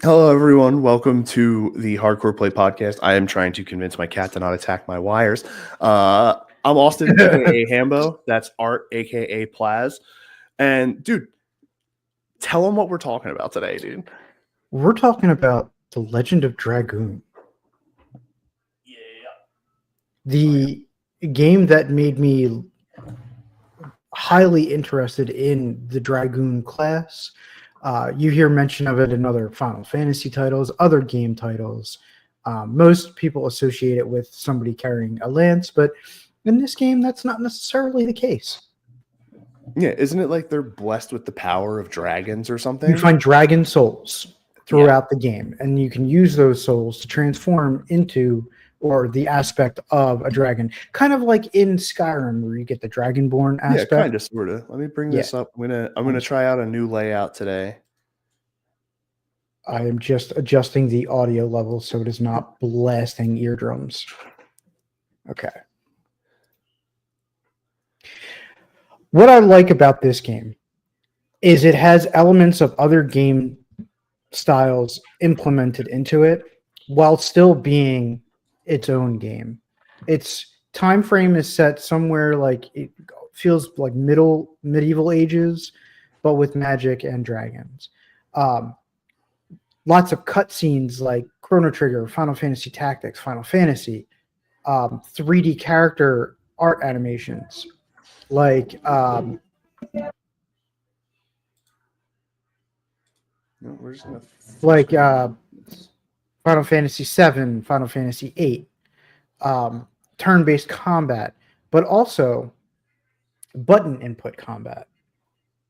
Hello, everyone. Welcome to the Hardcore Play Podcast. I am trying to convince my cat to not attack my wires. I'm Austin, aka Hambo. That's Art, aka Plaz. And dude, tell them what we're talking about today, dude. We're talking about The Legend of Dragoon, Yeah. the game that made me highly interested in the Dragoon class. You hear mention of it in other Final Fantasy titles, other game titles. Most people associate it with somebody carrying a lance, but in this game, that's not necessarily the case. Yeah, isn't it like they're blessed with the power of dragons or something? You find dragon souls throughout the game, and you can use those souls to transform into or the aspect of a dragon, kind of like in Skyrim where you get the dragonborn aspect. Yeah, kind of, sort of. Let me bring this up. I'm gonna try out a new layout today. I am just adjusting the audio level so it is not blasting eardrums. Okay. What I like about this game is it has elements of other game styles implemented into it while still being its own game. Its time frame is set somewhere like it feels like medieval ages, but with magic and dragons. Lots of cutscenes like Chrono Trigger, Final Fantasy Tactics, Final Fantasy, 3D character art animations like Final Fantasy 7, Final Fantasy 8, turn-based combat, but also button input combat,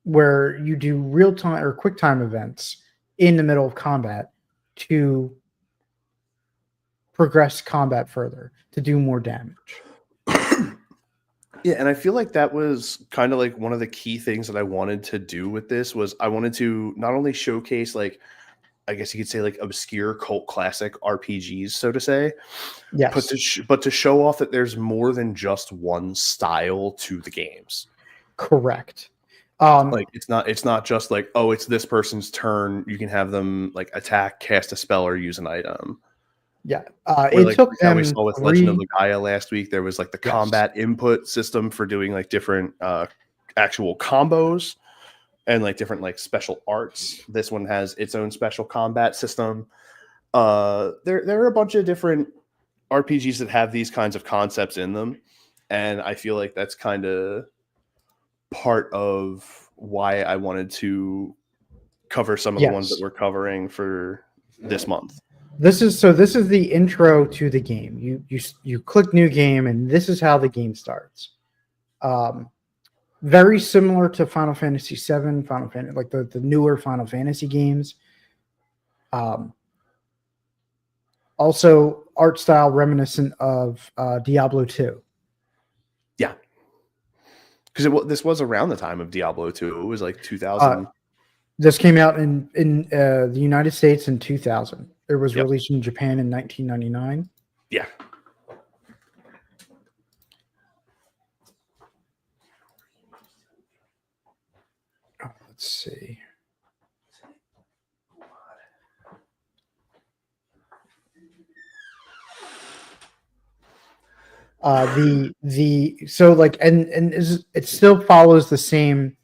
where you do real-time or quick-time events in the middle of combat to progress combat further, to do more damage. Yeah, and I feel like that was kind of like one of the key things that I wanted to do with this was I wanted to not only showcase like I guess you could say like obscure cult classic RPGs, so to say. Yes. But to show off that there's more than just one style to the games. Correct. Like it's not just like, oh, it's this person's turn. You can have them like attack, cast a spell, or use an item. Yeah. It like, took them we saw with Legend of Gaia last week. There was like the combat input system for doing like different actual combos and like different like special arts. This one has its own special combat system. There are a bunch of different RPGs that have these kinds of concepts in them, and I feel like that's kind of part of why I wanted to cover some of the ones that we're covering for this month. This is the intro to the game. You click new game, and this is how the game starts. Very similar to Final Fantasy VII, Final Fantasy, like the newer Final Fantasy games. Also, art style reminiscent of Diablo 2. Yeah, because this was around the time of Diablo 2. It was like 2000. This came out in the United States in 2000. It was released in Japan in 1999. Yeah. Let's see. So like and it still follows the same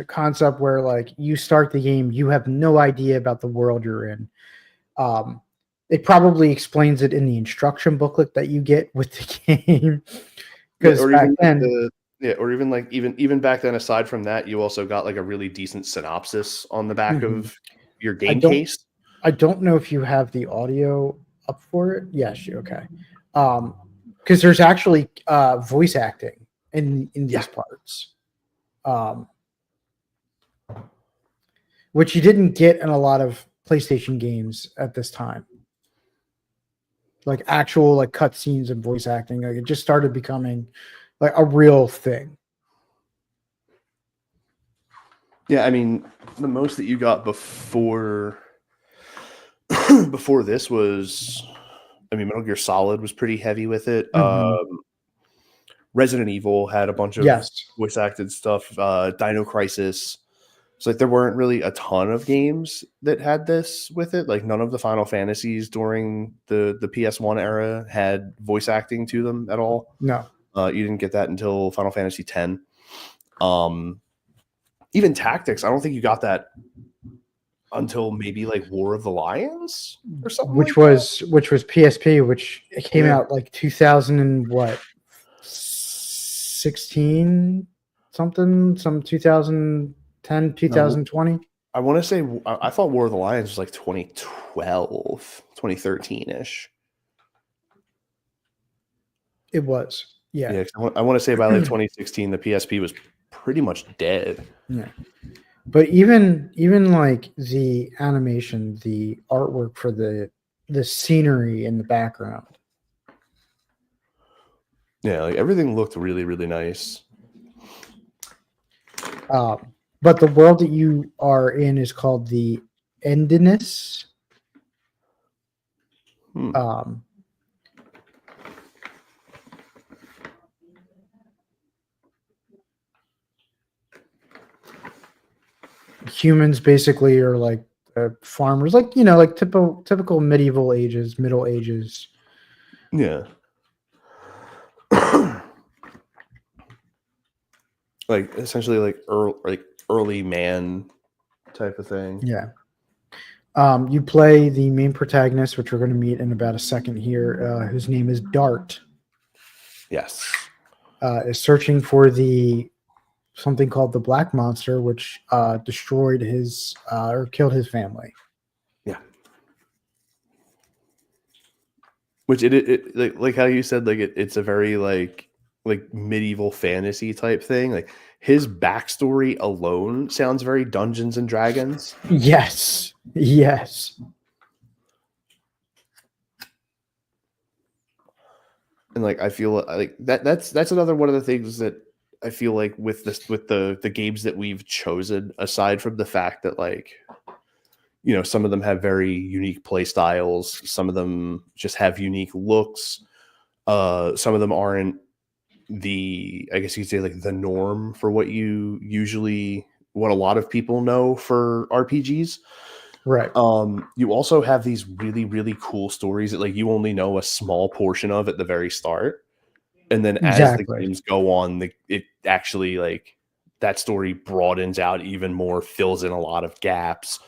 concept where like you start the game, you have no idea about the world you're in. It probably explains it in the instruction booklet that you get with the game. Because back then, even back then, aside from that, you also got like a really decent synopsis on the back of your game case. I don't know if you have the audio up for it. Yes, okay. Because there's actually voice acting in these parts. Which you didn't get in a lot of PlayStation games at this time. Like actual like cutscenes and voice acting. Like it just started becoming like a real thing. Yeah, I mean, the most that you got before this was, I mean, Metal Gear Solid was pretty heavy with it. Resident Evil had a bunch of voice acted stuff. Dino Crisis. So like there weren't really a ton of games that had this with it. Like none of the Final Fantasies during the PS1 era had voice acting to them at all. No. You didn't get that until Final Fantasy X. Even Tactics, I don't think you got that until maybe like War of the Lions or something. Which like was PSP, which it came Yeah. out like 2000 and what 16 something, some 2010, 2020. I want to say I thought War of the Lions was like 2012, 2013-ish. It was. Yeah. Yeah, I want to say by like 2016 the PSP was pretty much dead. Yeah. But even like the animation, the artwork for the scenery in the background. Yeah, like everything looked really, really nice. But the world that you are in is called the Endiness. Humans basically are like farmers, like like typical medieval ages, Middle Ages. Yeah. Like essentially like early man type of thing. Yeah. You play the main protagonist, which we're going to meet in about a second here, whose name is Dart. Yes. Is searching for something called the Black Monster, which destroyed his or killed his family. Yeah. Which it like how you said, like it's a very like medieval fantasy type thing. Like his backstory alone sounds very Dungeons and Dragons. Yes. And like I feel like that's another one of the things that I feel like with the games that we've chosen, aside from the fact that like some of them have very unique play styles, some of them just have unique looks, some of them aren't I guess you could say like the norm for what a lot of people know for RPGs. Right. You also have these really, really cool stories that like you only know a small portion of at the very start. And then as the games go on, it actually like that story broadens out even more, fills in a lot of gaps.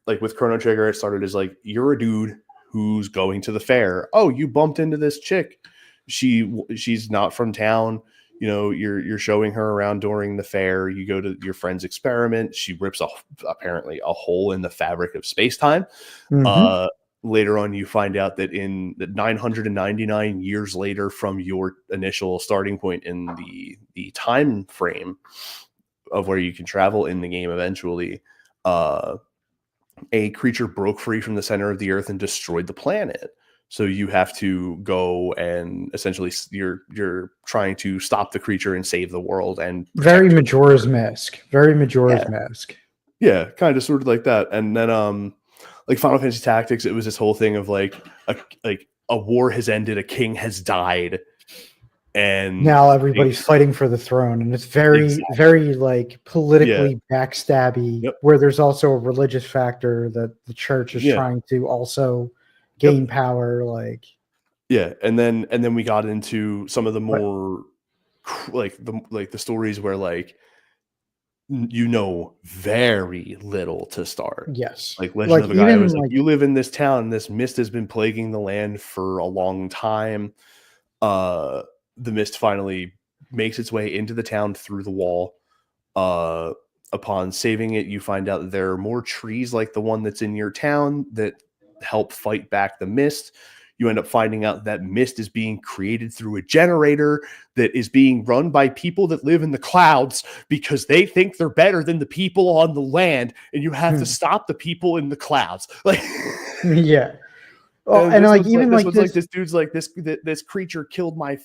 Like with Chrono Trigger, it started as like, you're a dude who's going to the fair. Oh, you bumped into this chick. She's not from town. You're showing her around during the fair. You go to your friend's experiment. She rips apparently a hole in the fabric of space-time. Mm-hmm. Later on, you find out that in the 999 years later from your initial starting point in the time frame of where you can travel in the game eventually, a creature broke free from the center of the earth and destroyed the planet. So you have to go and essentially you're trying to stop the creature and save the world. And very Majora's Mask. Mask. Yeah, kind of sort of like that. And then like Final Fantasy Tactics, it was this whole thing of like a war has ended, a king has died, and now everybody's fighting for the throne, and it's very very like politically backstabby. Yep. Where there's also a religious factor that the church is trying to also gain power. Like and then we got into some of the more the stories where like very little to start. Yes. Like Legend of the Guy was like, you live in this town, this mist has been plaguing the land for a long time. The mist finally makes its way into the town through the wall. Upon saving it, you find out that there are more trees like the one that's in your town that help fight back the mist. You end up finding out that mist is being created through a generator that is being run by people that live in the clouds because they think they're better than the people on the land, and you have to stop the people in the clouds. Like, yeah. Oh, and like even like this dude's like this creature killed my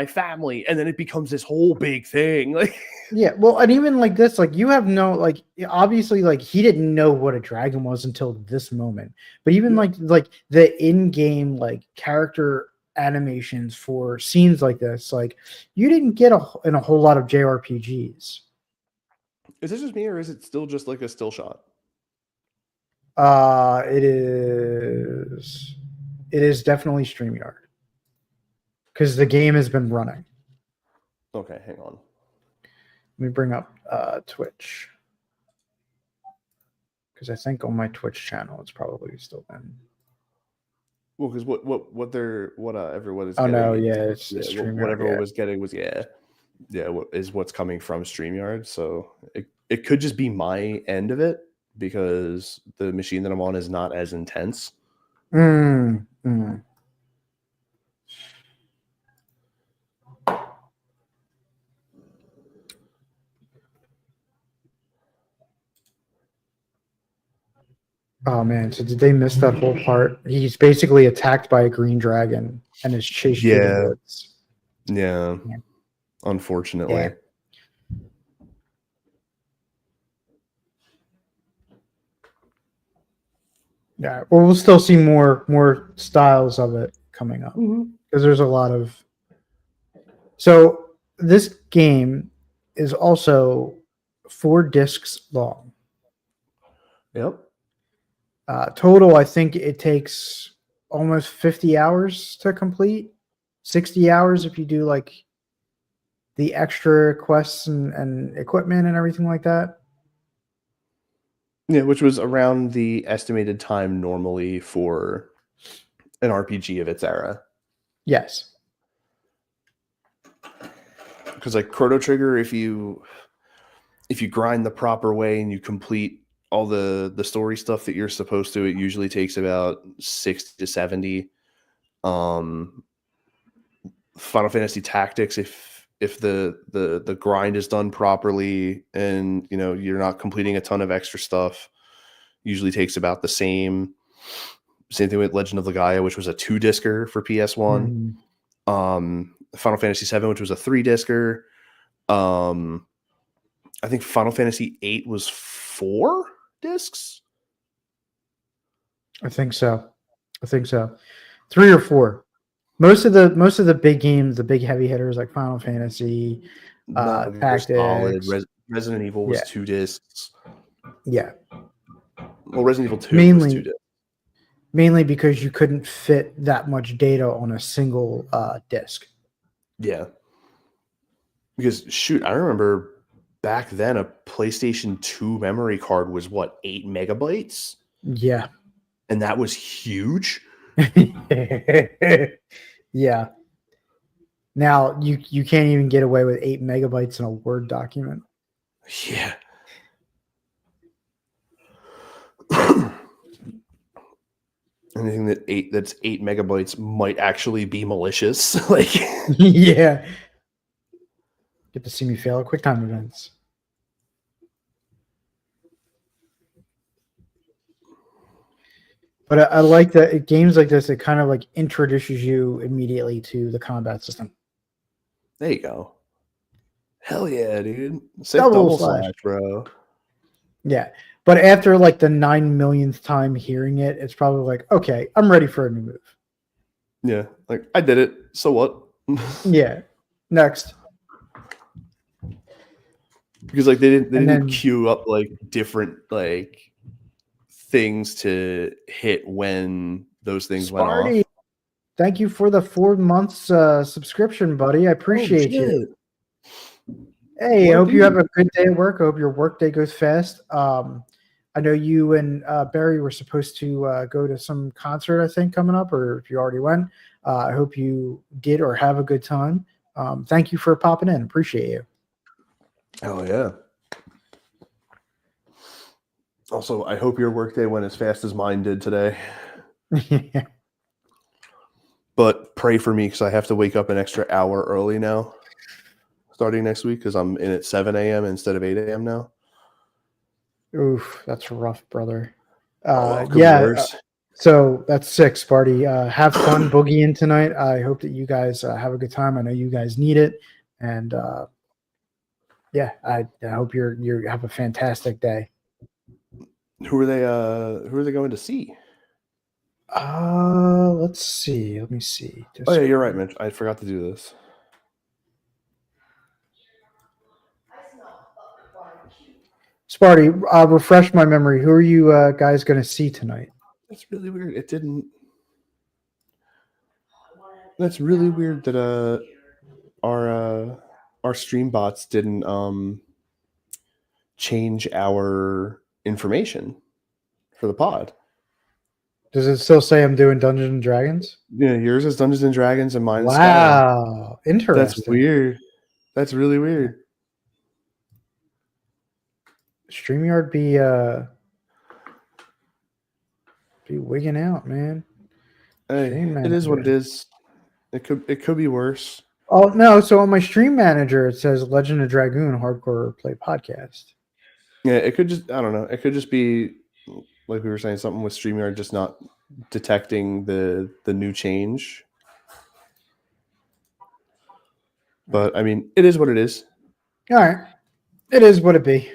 family, and then it becomes this whole big thing. Like, yeah, well, and even like this, like you have no like obviously like he didn't know what a dragon was until this moment. But even like the in-game like character animations for scenes like this, like you didn't get in a whole lot of JRPGs. Is this just me, or is it still just like a still shot? It is. It is definitely StreamYard because the game has been running. Okay, hang on. Let me bring up Twitch because I think on my Twitch channel it's probably still been. Well, because what everyone is Oh getting. no, yeah, it's StreamYard. What everyone Yeah. was getting was is what's coming from StreamYard. So it could just be my end of it because the machine that I'm on is not as intense. Mm. Oh man, so did they miss that whole part? He's basically attacked by a green dragon and is chased through the woods. Yeah. Yeah. Unfortunately. Yeah. Yeah, well, we'll still see more styles of it coming up because there's a lot of. So this game is also 4 discs long. Yep. Total, I think it takes almost 50 hours to complete. 60 hours if you do like the extra quests and equipment and everything like that. Yeah, which was around the estimated time normally for an RPG of its era. Yes. Because like Chrono Trigger, if you grind the proper way and you complete all the story stuff that you're supposed to, it usually takes about 60 to 70. Final Fantasy Tactics, if the grind is done properly and you're not completing a ton of extra stuff, usually takes about the same. Same thing with Legend of Legaia, which was a 2-discer for PS1. Final Fantasy 7, which was a 3-discer. I think Final Fantasy 8 was 4 discs. I think so. 3 or 4. Most of the big games, the big heavy hitters like Final Fantasy, Tactics. Solid. Resident Evil was 2 discs. Yeah. Well, Resident Evil 2 was 2 discs. Mainly because you couldn't fit that much data on a single disc. Yeah. Because shoot, I remember back then a PlayStation 2 memory card was 8 megabytes? Yeah. And that was huge. Yeah. Now you can't even get away with 8 megabytes in a Word document. Yeah. Anything that's 8 megabytes might actually be malicious. Like yeah. Get to see me fail at QuickTime events. But I like that games like this, it kind of like introduces you immediately to the combat system. There you go. Hell yeah, dude. Double slash, bro. Yeah. But after like the 9 millionth time hearing it, it's probably like, okay, I'm ready for a new move. Yeah. Like, I did it. So what? Yeah. Next. Because like they didn't queue up like different like things to hit when those things went off. Thank you for the 4 months subscription, buddy. I appreciate you. Hey, I hope you have a good day at work. I hope your work day goes fast. I know you and Barry were supposed to go to some concert, I think, coming up, or if you already went. I hope you did or have a good time. Thank you for popping in. Appreciate you. Oh, yeah. Also, I hope your workday went as fast as mine did today. But pray for me because I have to wake up an extra hour early now, starting next week, because I'm in at 7 a.m. instead of 8 a.m. now. Oof, that's rough, brother. So that's 6, Sparty. Have fun boogieing tonight. I hope that you guys have a good time. I know you guys need it, and I hope you have a fantastic day. Who are they going to see? Let's see. Let me see. Oh yeah, you're right, Mitch. I forgot to do this. Sparty, refresh my memory. Who are you guys going to see tonight? That's really weird. It didn't. That's really weird that our stream bots didn't change our information for the pod. Does it still say I'm doing Dungeons and Dragons? Yeah, yours is Dungeons and Dragons and mine is Skyrim. Wow, interesting. That's weird. That's really weird. StreamYard be wigging out, man. Hey, it is what it is. It could be worse. Oh no! So on my stream manager, it says Legend of Dragoon Hardcore Play Podcast. Yeah, it could just, I don't know. It could just be like we were saying, something with StreamYard just not detecting the new change. But I mean, it is what it is. All right, it is what it be.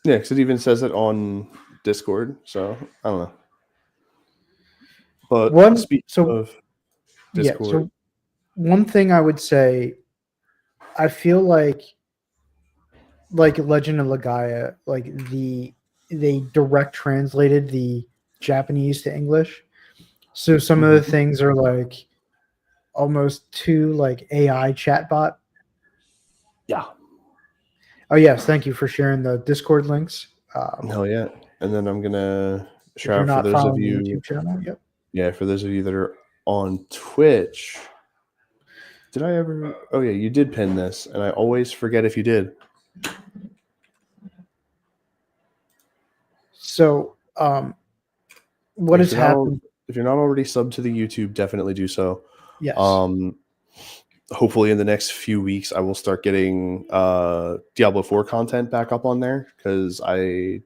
Yeah, because it even says it on Discord. So I don't know. But speaking of Discord, yeah. So one thing I would say, I feel like Legend of Legaia, like they direct translated the Japanese to English, so some of the things are like almost too like AI chatbot. Yeah. Oh yes, thank you for sharing the Discord links. Hell yeah! And then I'm gonna shout out for those of you. YouTube channel, yep. Yeah, for those of you that are on Twitch. Did I ever? Oh yeah, you did pin this, and I always forget if you did. So, what has happened? If you're not already subbed to the YouTube, definitely do so. Yes. Hopefully in the next few weeks, I will start getting Diablo 4 content back up on there because I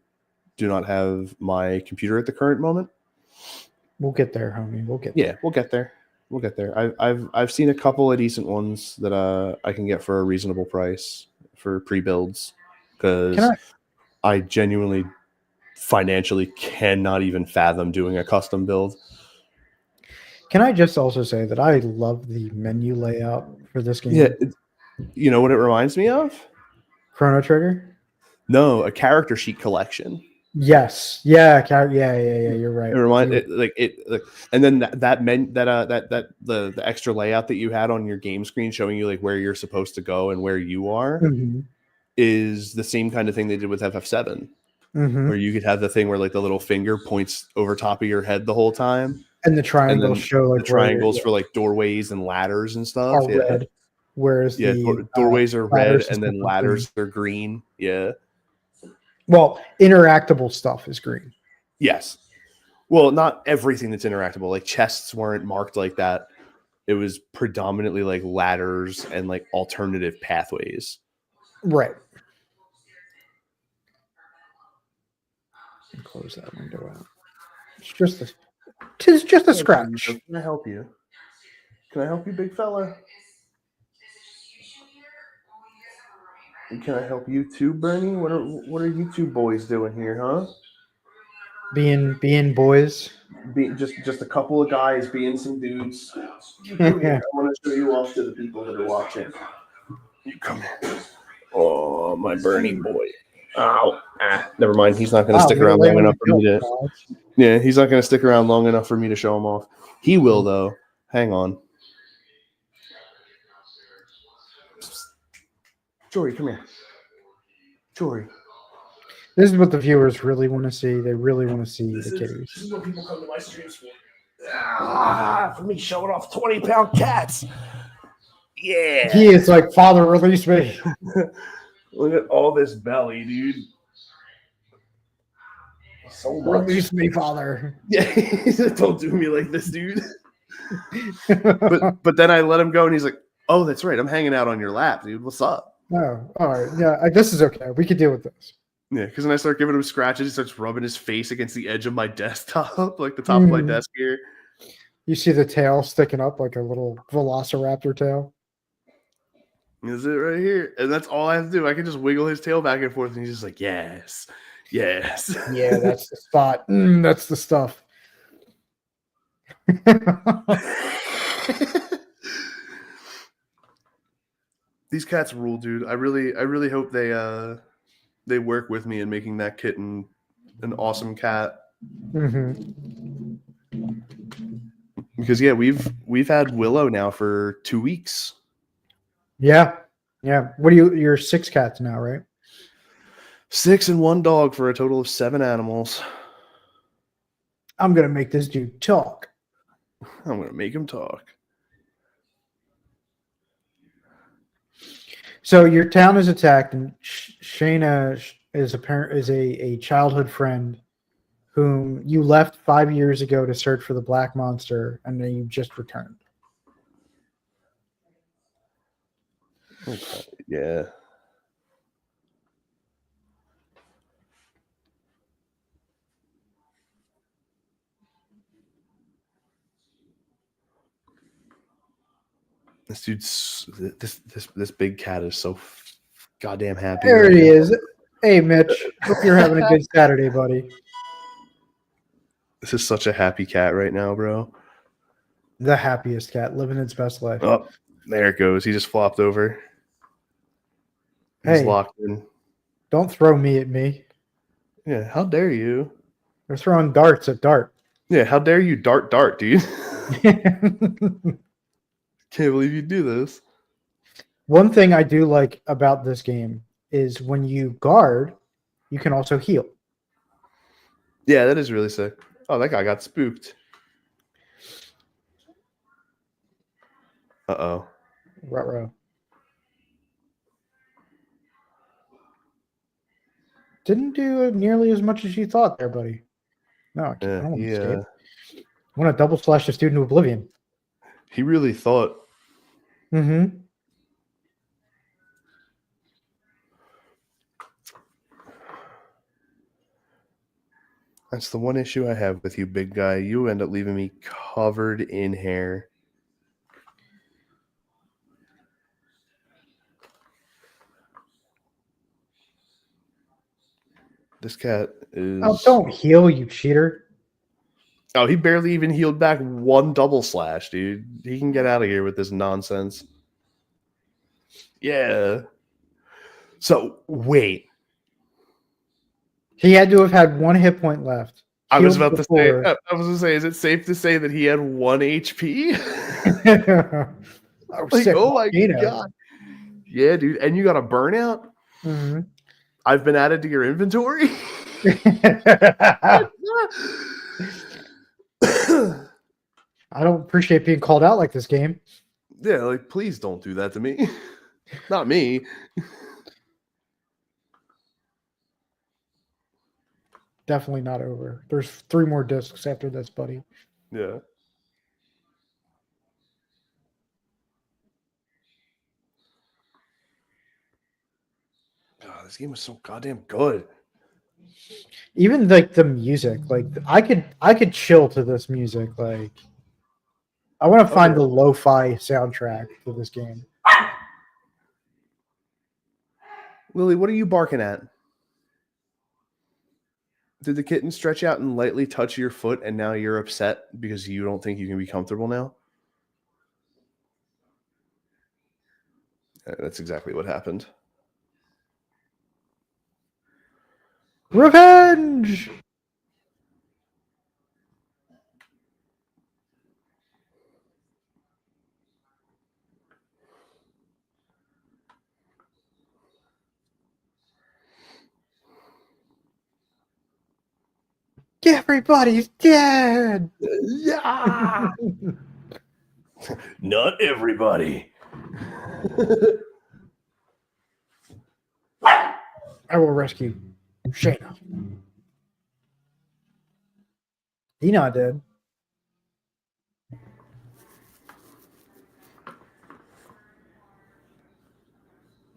do not have my computer at the current moment. We'll get there, homie. We'll get there. We'll get there. We'll get there. I've seen a couple of decent ones that I can get for a reasonable price for pre-builds because I genuinely financially cannot even fathom doing a custom build. Can I just also say that I love the menu layout for this game? Yeah, you know what it reminds me of? Chrono Trigger? No, a character sheet collection. Yes. Yeah. You're right. It reminds and then the extra layout that you had on your game screen showing you like where you're supposed to go and where you are is the same kind of thing they did with FF7, where you could have the thing where like the little finger points over top of your head the whole time, and the triangles show like the triangles for like doorways and ladders and stuff are red, whereas the doorways are red and then ladders are green. Yeah. Well, interactable stuff is green. Yes. Well, not everything that's interactable. Like chests weren't marked like that. It was predominantly like ladders and like alternative pathways. Right. Close that window out. It's just a scratch. Can I help you? Can I help you, big fella? Can I help you too, Bernie? What are you two boys doing here, huh? Being boys. Just a couple of guys being some dudes. Come here. I want to show you off to the people that are watching. You come here. Oh, my Bernie boy. Ow. Never mind. He's not going to stick around long enough for me to. Yeah, he's not going to stick around long enough for me to show him off. He will though. Hang on. Jory, come here. Jory. This is what the viewers really want to see. They really want to see the kitties. This is what people come to my streams for. For me showing off 20-pound cats. Yeah. He is like, Father, release me. Look at all this belly, dude. So much. Release me, Father. Yeah, don't do me like this, dude. but then I let him go, and he's like, "Oh, that's right. I'm hanging out on your lap, dude. What's up?" Oh, all right. Yeah, this is okay. We could deal with this. Yeah, because then I start giving him scratches. He starts rubbing his face against the edge of my desktop, like the top of my desk here. You see the tail sticking up like a little velociraptor tail. Is it right here? And that's all I have to do. I can just wiggle his tail back and forth, and he's just like, yes. Yes. Yeah, that's the spot. That's the stuff. These cats rule, dude. I really hope they they work with me in making that kitten an awesome cat. Mm-hmm. Because yeah, we've had Willow now for 2 weeks. Yeah. Yeah. What are you? You're 6 cats now, right? 6 and 1 dog for a total of 7 animals. I'm gonna make this dude talk. I'm gonna make him talk. So your town is attacked, and Shayna is a childhood friend whom you left 5 years ago to search for the black monster, and then you just returned. Okay. Yeah. This dude's this big cat is so goddamn happy There right he now. is. Hey, Mitch. Hope you're having a good Saturday, buddy. This is such a happy cat right now, bro. The happiest cat, living its best life. Oh, there it goes. He just flopped over. He's Hey, locked in. don't throw me at me. Yeah, how dare you? They're throwing darts at Dart. Yeah, how dare you dart, dude? Can't believe you do this. One thing I do like about this game is when you guard, you can also heal. Yeah, that is really sick. Oh, that guy got spooked. Uh-oh. Ruh-roh. Didn't do nearly as much as you thought there, buddy. No, I don't want to escape. I want to double slash this dude into oblivion. He really thought. Mm-hmm. That's the one issue I have with you, big guy. You end up leaving me covered in hair. This cat is... Oh, don't heal, you cheater. Oh, he barely even healed back 1 double slash, dude. He can get out of here with this nonsense. Yeah. So, wait. He had to have had 1 hit point left. I was about to say, is it safe to say that he had 1 HP? Oh, Like, sick oh my volcano. god. Yeah, dude. And you got a burnout? Mm-hmm. I've been added to your inventory? I don't appreciate being called out like this game. Yeah, like, please don't do that to me. Not me. Definitely not over. There's 3 more discs after this, buddy. Yeah. God, this game was so goddamn good. Even like the music, like I could chill to this music. Like I want to find the lo-fi soundtrack to this game. Lily, what are you barking at? Did the kitten stretch out and lightly touch your foot and now you're upset because you don't think you can be comfortable now? Yeah, that's exactly what happened. Revenge! Everybody's dead! Yeah! Not everybody. I will rescue Shayna. He not dead.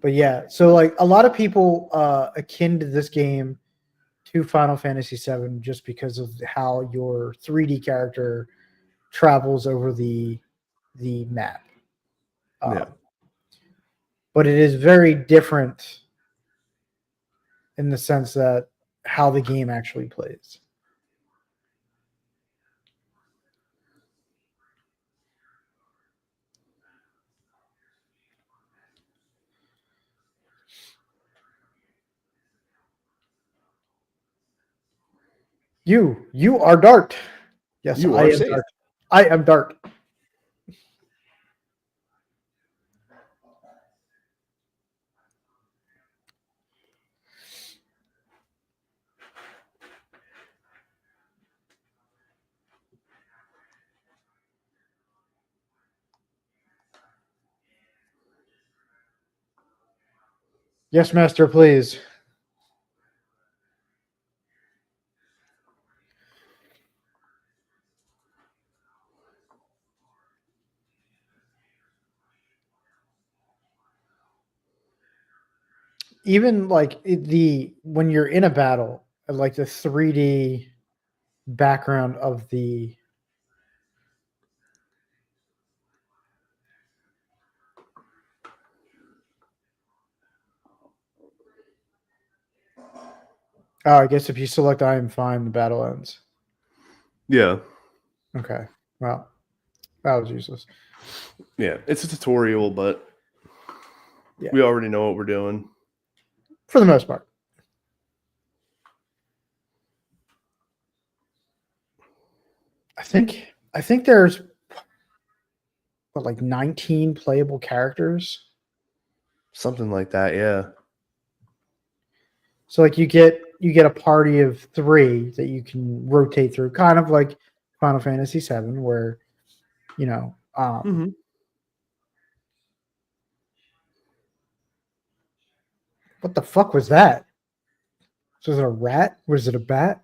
But yeah, so like a lot of people akin to this game to Final Fantasy VII just because of how your 3D character travels over the map. Yeah. But it is very different in the sense that how the game actually plays. You are Dart. Yes, You I are am safe. Dart. I am Dart. Yes, master, please. Even like the when you're in a battle, like the 3D background of the I guess if you select I am fine, the battle ends. Yeah. Okay. Well, that was useless. Yeah. It's a tutorial, but Yeah. we already know what we're doing. For the most part. I think there's what, like 19 playable characters. Something like that, yeah. So like you get a party of 3 that you can rotate through, kind of like Final Fantasy VII, where you know, Mm-hmm. what the fuck was that? Was it a rat? Was it a bat?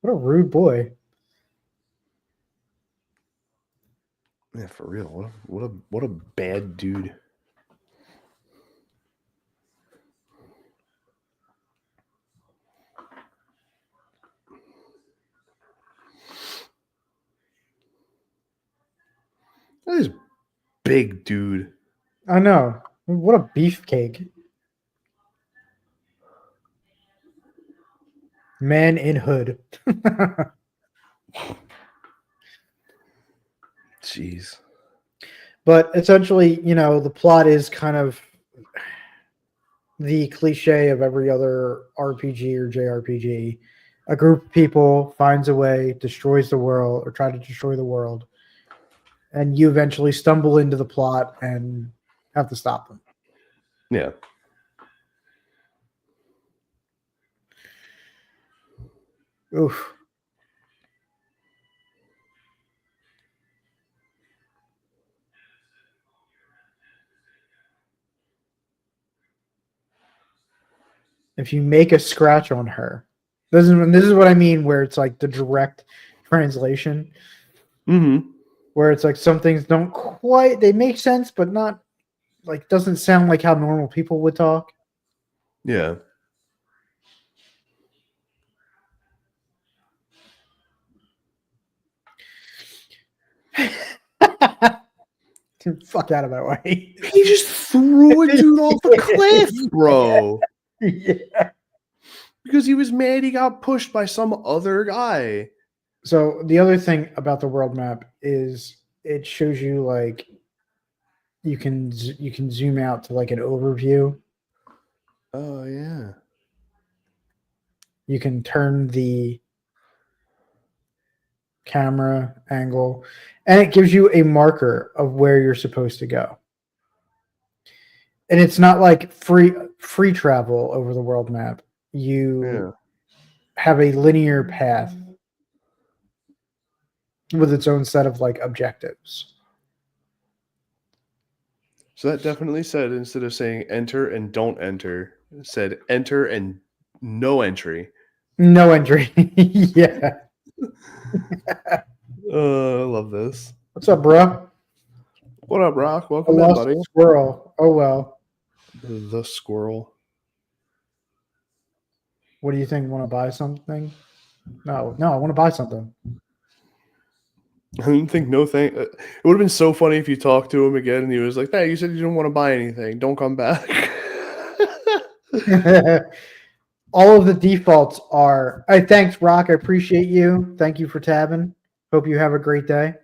What a rude boy. Yeah, for real. What a bad dude. That is big dude. I know. What a beefcake. Man in hood. Jeez. But essentially, the plot is kind of the cliche of every other RPG or JRPG. A group of people finds a way, destroys the world, or try to destroy the world, and you eventually stumble into the plot and have to stop them. Yeah. Oof. If you make a scratch on her, this is what I mean, where it's like the direct translation, Mm-hmm. where it's like some things don't quite, they make sense, but not, like, doesn't sound like how normal people would talk. Yeah. Fuck out of my way. He just threw a dude off a cliff, bro. Yeah. Because he was mad he got pushed by some other guy. So the other thing about the world map is it shows you, like, you can zoom out to like an overview. Oh, yeah. You can turn the camera angle, and it gives you a marker of where you're supposed to go. And it's not like free travel over the world map. You have a linear path with its own set of like objectives. So that definitely said, instead of saying enter and don't enter, it said enter and no entry. No entry. Yeah. I love this. What's up, bro? What up, Rock? I Welcome in, lost buddy. a squirrel. Oh well. The squirrel. What do you think? Want to buy something? No, I want to buy something. I didn't think no thing. It would have been so funny if you talked to him again and he was like, "Hey, you said you didn't want to buy anything. Don't come back." All of the defaults are. Hey, thanks, Rock. I appreciate you. Thank you for tabbing. Hope you have a great day.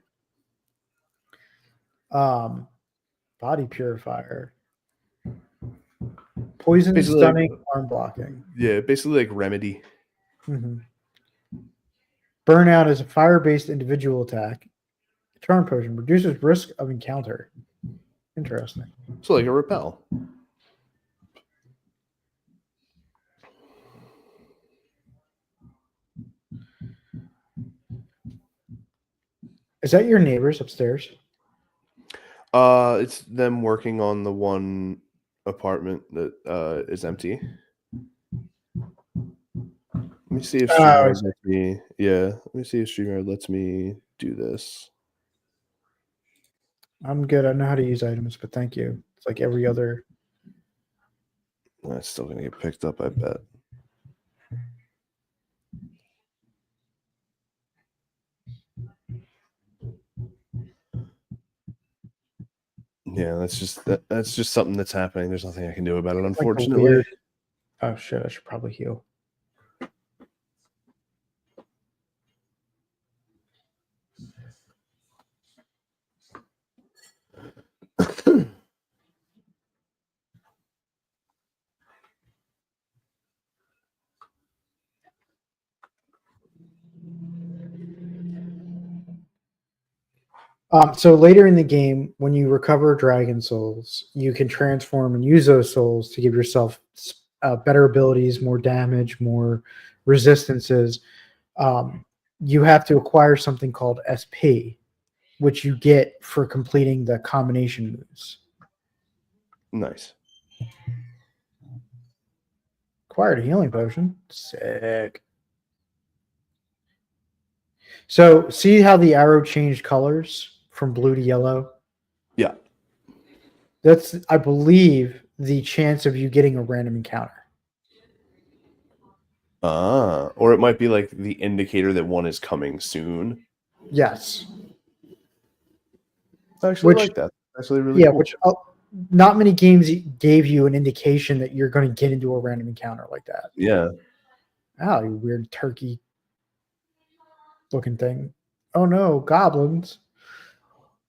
Body purifier, poison, Basically, stunning, arm blocking. yeah, basically like remedy. Mm-hmm. Burnout is a fire-based individual attack. Charm potion reduces risk of encounter. Interesting. So like a repel. Is that your neighbors upstairs? It's them working on the one apartment that is empty. Let me see if StreamYard lets me. Yeah, let me see if StreamYard lets me do this. I'm good. I know how to use items, but thank you. It's like every other. That's still gonna get picked up, I bet. Yeah, that's just something that's happening. There's nothing I can do about it, unfortunately. Weird. Oh shit! I should probably heal. So later in the game, when you recover dragon souls, you can transform and use those souls to give yourself better abilities, more damage, more resistances. You have to acquire something called SP, which you get for completing the combination moves. Nice. Acquired a healing potion. Sick. So see how the arrow changed colors from blue to yellow? Yeah. That's, I believe, the chance of you getting a random encounter. Or it might be like the indicator that one is coming soon. Yes. I actually like that. Actually, really cool. Which not many games gave you an indication that you're going to get into a random encounter like that. Yeah. Oh, you weird turkey looking thing. Oh no, goblins.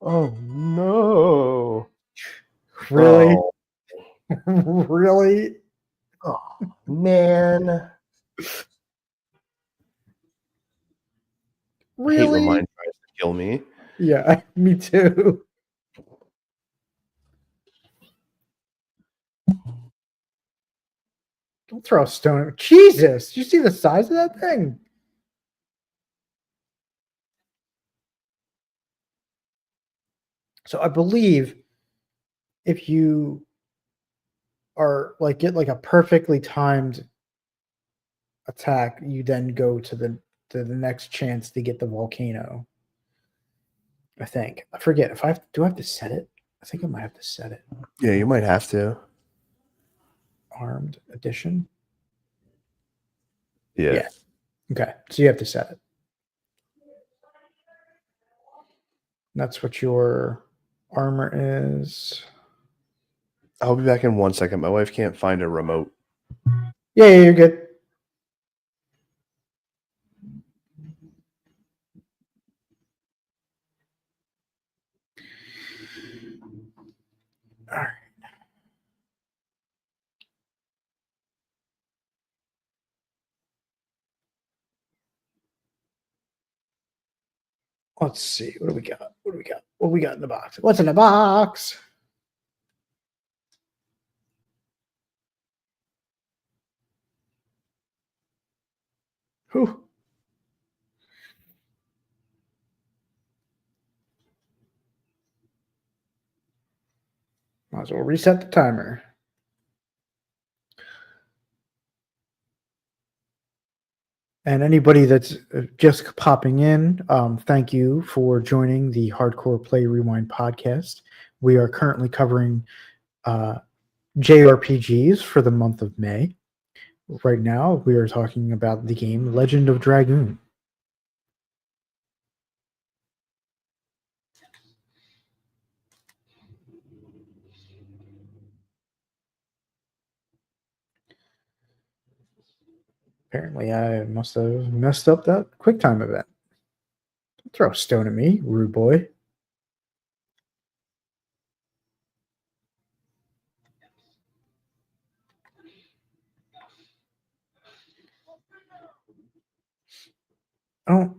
Oh no. Really? Oh, Really? oh man. I hate when mine tries to kill me. Yeah, me too. Don't throw a stone at me. Jesus, did you see the size of that thing? So I believe if you are like get like a perfectly timed attack, you then go to the next chance to get the volcano. I think. I forget if do I have to set it? I think I might have to set it. Yeah, you might have to. Armed edition. Yeah. Okay. So you have to set it. That's what your armor is. I'll be back in 1 second. My wife can't find a remote. Yeah, you're good. All right. Let's see. What do we got? What do we got? What do we got in the box? What's in the box? Whew. Might as well reset the timer. And anybody that's just popping in, thank you for joining the Hardcore Play Rewind podcast. We are currently covering JRPGs for the month of May. Right now, we are talking about the game Legend of Dragoon. Apparently, I must have messed up that QuickTime event. Don't throw a stone at me, rude boy. I don't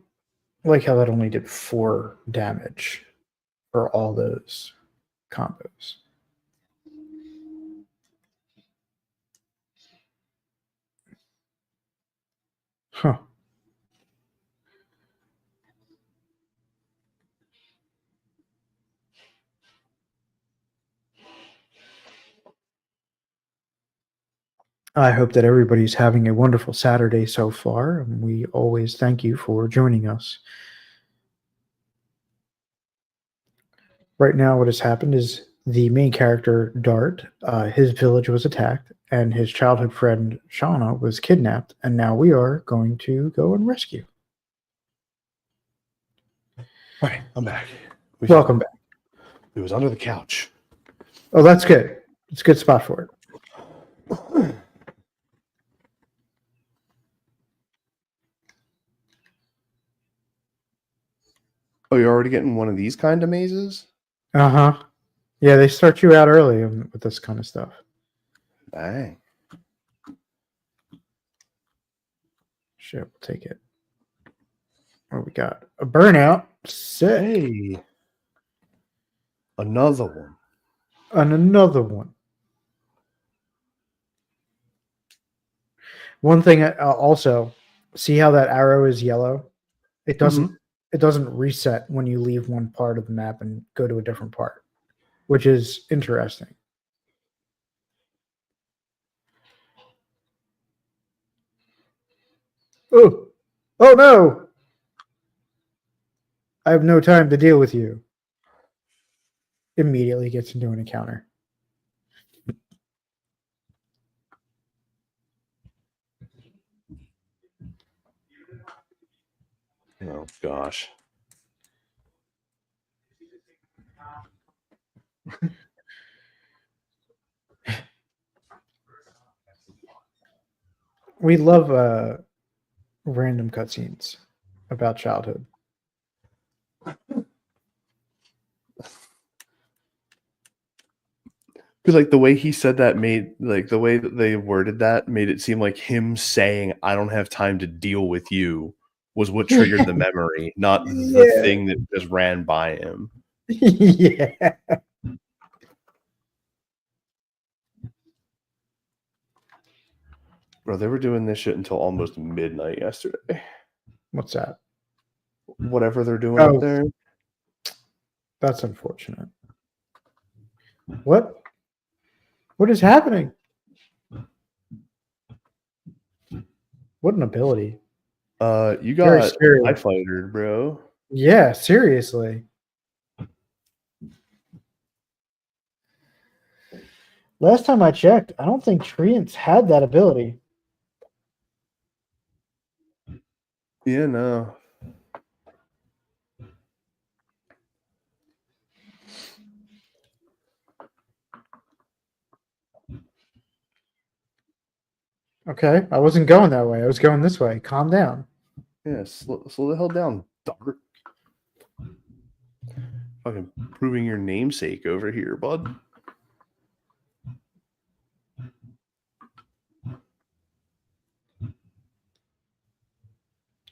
I like how that only did 4 damage for all those combos. Huh. I hope that everybody's having a wonderful Saturday so far, and we always thank you for joining us. Right now, what has happened is the main character, Dart, his village was attacked, and his childhood friend, Shauna, was kidnapped, and now we are going to go and rescue. All right, I'm back. Welcome back. It was under the couch. Oh, that's good. It's a good spot for it. Oh, you're already getting one of these kind of mazes? Uh-huh. Yeah, they start you out early with this kind of stuff. Dang. Shit, we'll take it. What we got? A burnout. Sick. Hey. Another one. And another one. One thing also, see how that arrow is yellow? It doesn't it doesn't reset when you leave one part of the map and go to a different part, which is interesting. Oh. Oh no. I have no time to deal with you. Immediately gets into an encounter. Oh, gosh. We love random cutscenes about childhood. Because like the way he said that made like the way that they worded that made it seem like him saying "I don't have time to deal with you" was what triggered the memory, not the thing that just ran by him. Yeah. Bro, they were doing this shit until almost midnight yesterday. What's that? Whatever they're doing up there. That's unfortunate. What? What is happening? What an ability. You got Eye Fighter, bro. Yeah, seriously. Last time I checked, I don't think Treants had that ability. Yeah, no. Okay, I wasn't going that way. I was going this way. Calm down. Yeah, slow the hell down, Dart. Fucking proving your namesake over here, bud.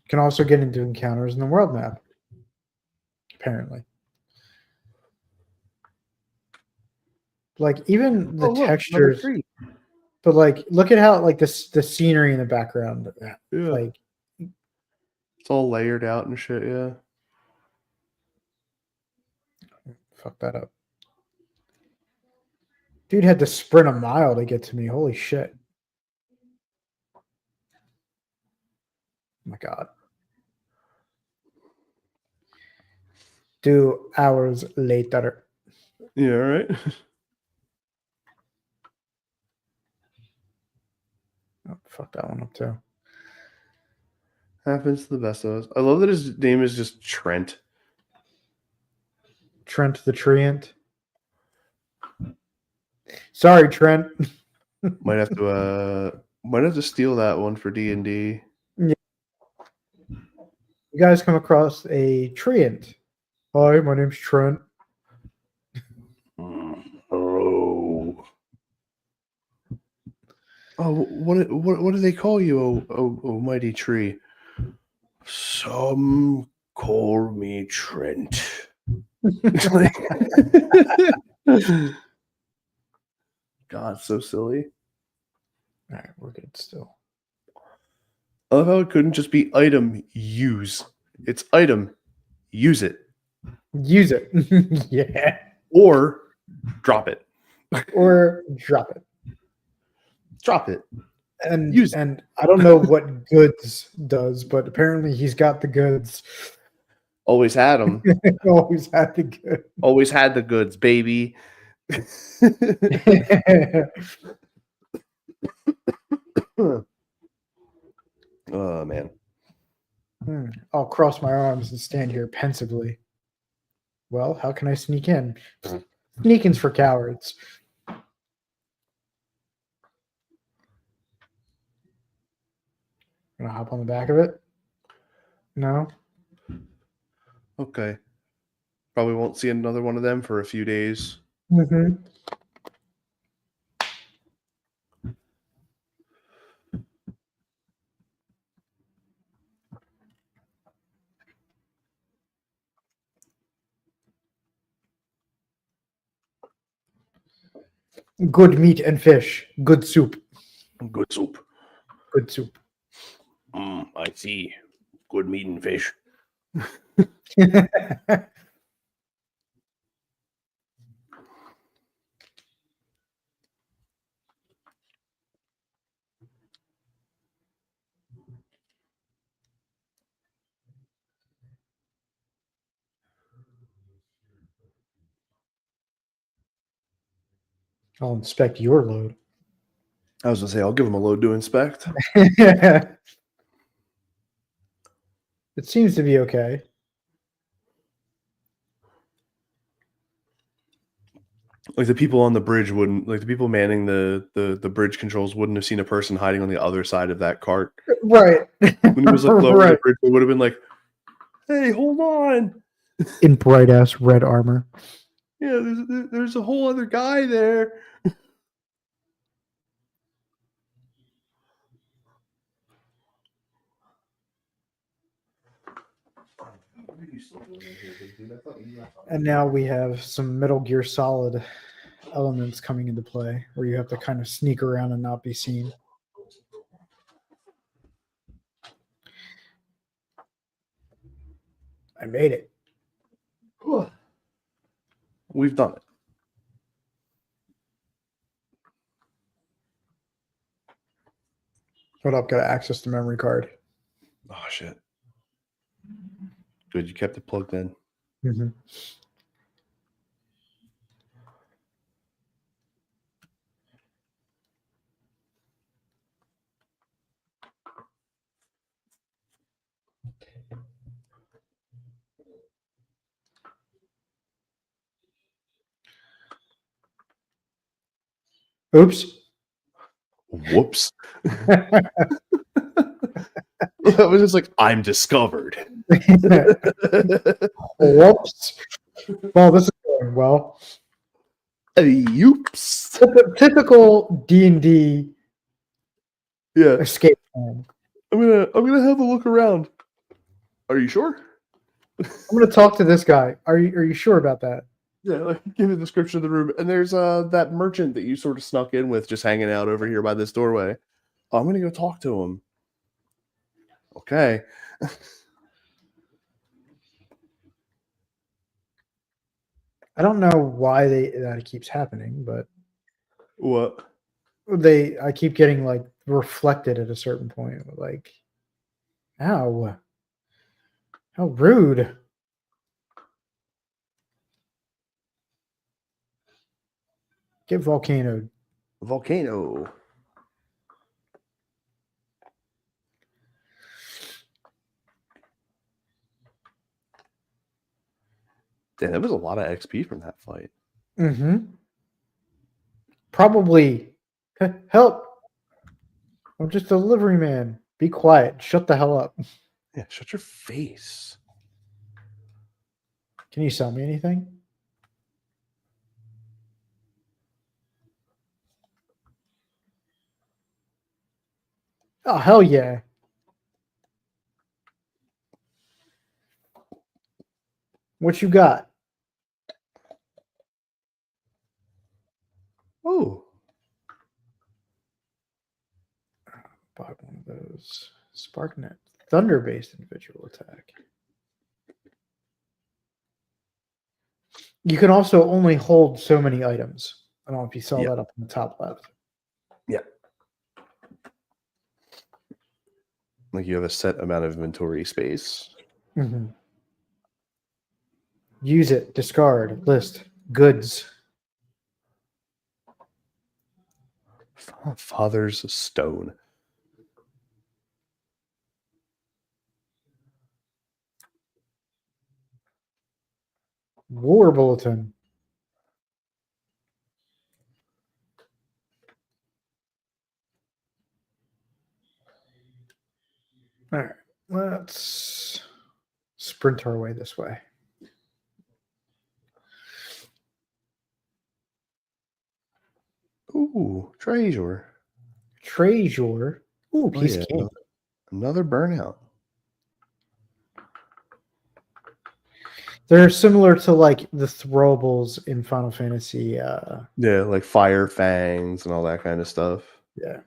Can also get into encounters in the world map. Apparently. Like even the textures, but like look at how like the scenery in the background. Yeah. Like it's all layered out and shit, yeah. Fuck that up. Dude had to sprint a mile to get to me. Holy shit. Oh my god. 2 hours later. Yeah, right. Oh, fuck that one up too. Happens to the best of us. I love that his name is just Trent. Trent the Treant. Sorry, Trent. Might have to steal that one for D&D. Yeah. You guys come across a Treant. Hi, my name's Trent. Oh. Oh, what do they call you, oh mighty tree? Some Call me Trent. God, so silly. All right, we're good still. I love how it couldn't just be item use. It's item, use it. Use it. Yeah. Or drop it. Or drop it. Drop it. And Use it. and I don't know what goods does, but apparently he's got the goods. Always had them. Always had the goods. Always had the goods, baby. Oh, man. I'll cross my arms and stand here pensively. Well, how can I sneak in? Sneaking's for cowards. Gonna hop on the back of it? No? Okay. Probably won't see another one of them for a few days. Mm-hmm. Good meat and fish. Good soup. Good soup. Good soup. I see. Good meat and fish. I'll inspect your load. I was gonna say I'll give him a load to inspect. It seems to be okay. Like the people on the bridge wouldn't, like the people manning the bridge controls wouldn't have seen a person hiding on the other side of that cart. Right. When it was like lowering Right. the bridge, they would have been like, "Hey, hold on! In bright ass red armor. Yeah, there's a whole other guy there." And now we have some Metal Gear Solid elements coming into play where you have to kind of sneak around and not be seen. I made it. We've done it. Hold up, gotta access the memory card. Oh shit! Good, you kept it plugged in. Mm-hmm. Oops. Whoops! I was just like, I'm discovered. Whoops. Well, this is going well. Oops. Typical D&D Yeah, escape plan. I'm gonna have a look around. Are you sure? I'm gonna talk to this guy. Are you sure about that? Yeah, like give a description of the room. And there's that merchant that you sort of snuck in with just hanging out over here by this doorway. Oh, I'm gonna go talk to him. Okay. I don't know why that keeps happening, but What? I keep getting like reflected at a certain point. Like, ow, how rude. Get volcanoed. Volcano. Damn, that was a lot of XP from that fight. Mm-hmm. Probably. Help. I'm just a delivery man. Be quiet. Shut the hell up. Yeah, shut your face. Can you sell me anything? Oh, hell yeah. What you got? Oh, Bought one of those. SparkNet. Thunder-based individual attack. You can also only hold so many items. I don't know if you saw that up in the top left. yeah. Like you have a set amount of inventory space. Mm-hmm. Use it. Discard. List. Goods. Father's Stone. War Bulletin. All right. Let's sprint our way this way. Ooh, treasure. Treasure. Ooh, piece of cake. Another burnout. They're similar to like the throwables in Final Fantasy. Yeah, like fire fangs and all that kind of stuff. Yeah.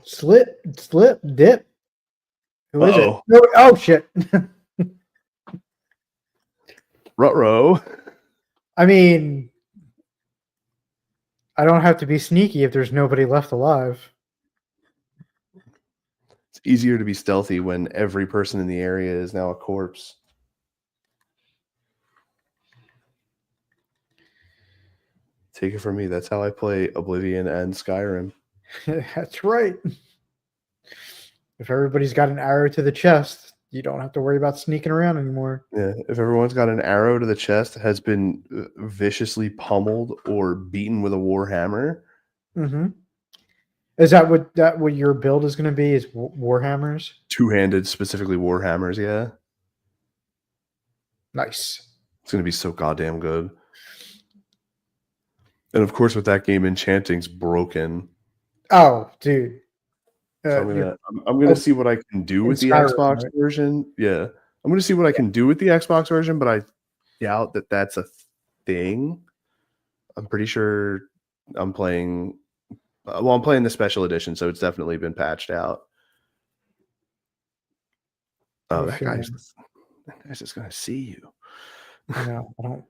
Slip, dip. Who is it? Oh shit. Ruh-roh. I mean, I don't have to be sneaky if there's nobody left alive. It's easier to be stealthy when every person in the area is now a corpse. Take it from me. That's how I play Oblivion and Skyrim. That's right. If everybody's got an arrow to the chest, you don't have to worry about sneaking around anymore. Yeah, if everyone's got an arrow to the chest, has been viciously pummeled or beaten with a warhammer. Mm-hmm. Is that what your build is going to be? Is warhammers? Two-handed, specifically warhammers. Yeah, Nice. it's gonna be so goddamn good. And of course, with that game, enchanting's broken. Oh, dude. So I'm gonna see what I can do with the Skyrim, Xbox right? version. Yeah, I'm gonna see what I can do with the Xbox version, but I doubt that that's a thing. I'm pretty sure I'm playing. Well, I'm playing the special edition, so it's definitely been patched out. Oh, that guy's just gonna see you. I know. I don't.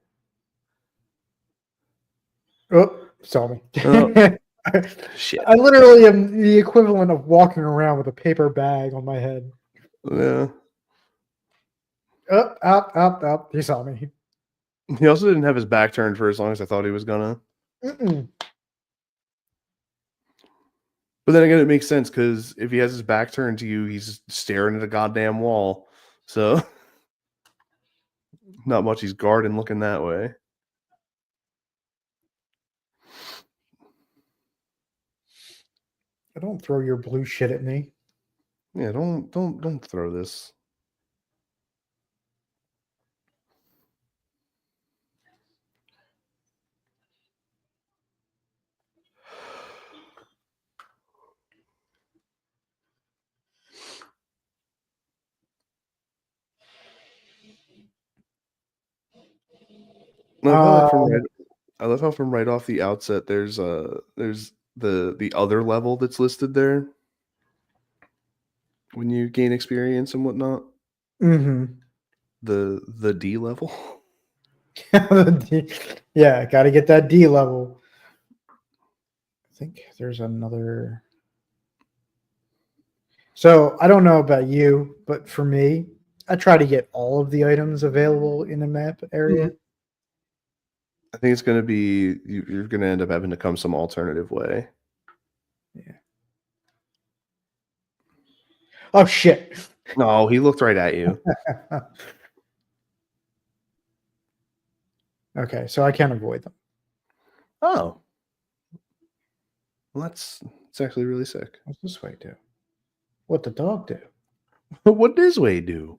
Oh, saw me. Oh, shit. I literally am the equivalent of walking around with a paper bag on my head. Yeah. Up. He saw me. He also didn't have his back turned for as long as I thought he was gonna. Mm-mm. But then again, it makes sense because if he has his back turned to you, he's staring at a goddamn wall. So not much he's guarding looking that way. Don't throw your blue shit at me. Yeah, don't throw this. I love how from right off the outset there's the other level that's listed there when you gain experience and whatnot. Mm-hmm. The D level. Yeah, got to get that D level. I think there's another. So I don't know about you, but for me, I try to get all of the items available in a map area. Mm-hmm. I think it's going to be you're going to end up having to come some alternative way. Yeah. Oh shit! No, he looked right at you. Okay, so I can't avoid them. Oh, well, it's actually really sick. What's this way do? What the dog do? What does Way do?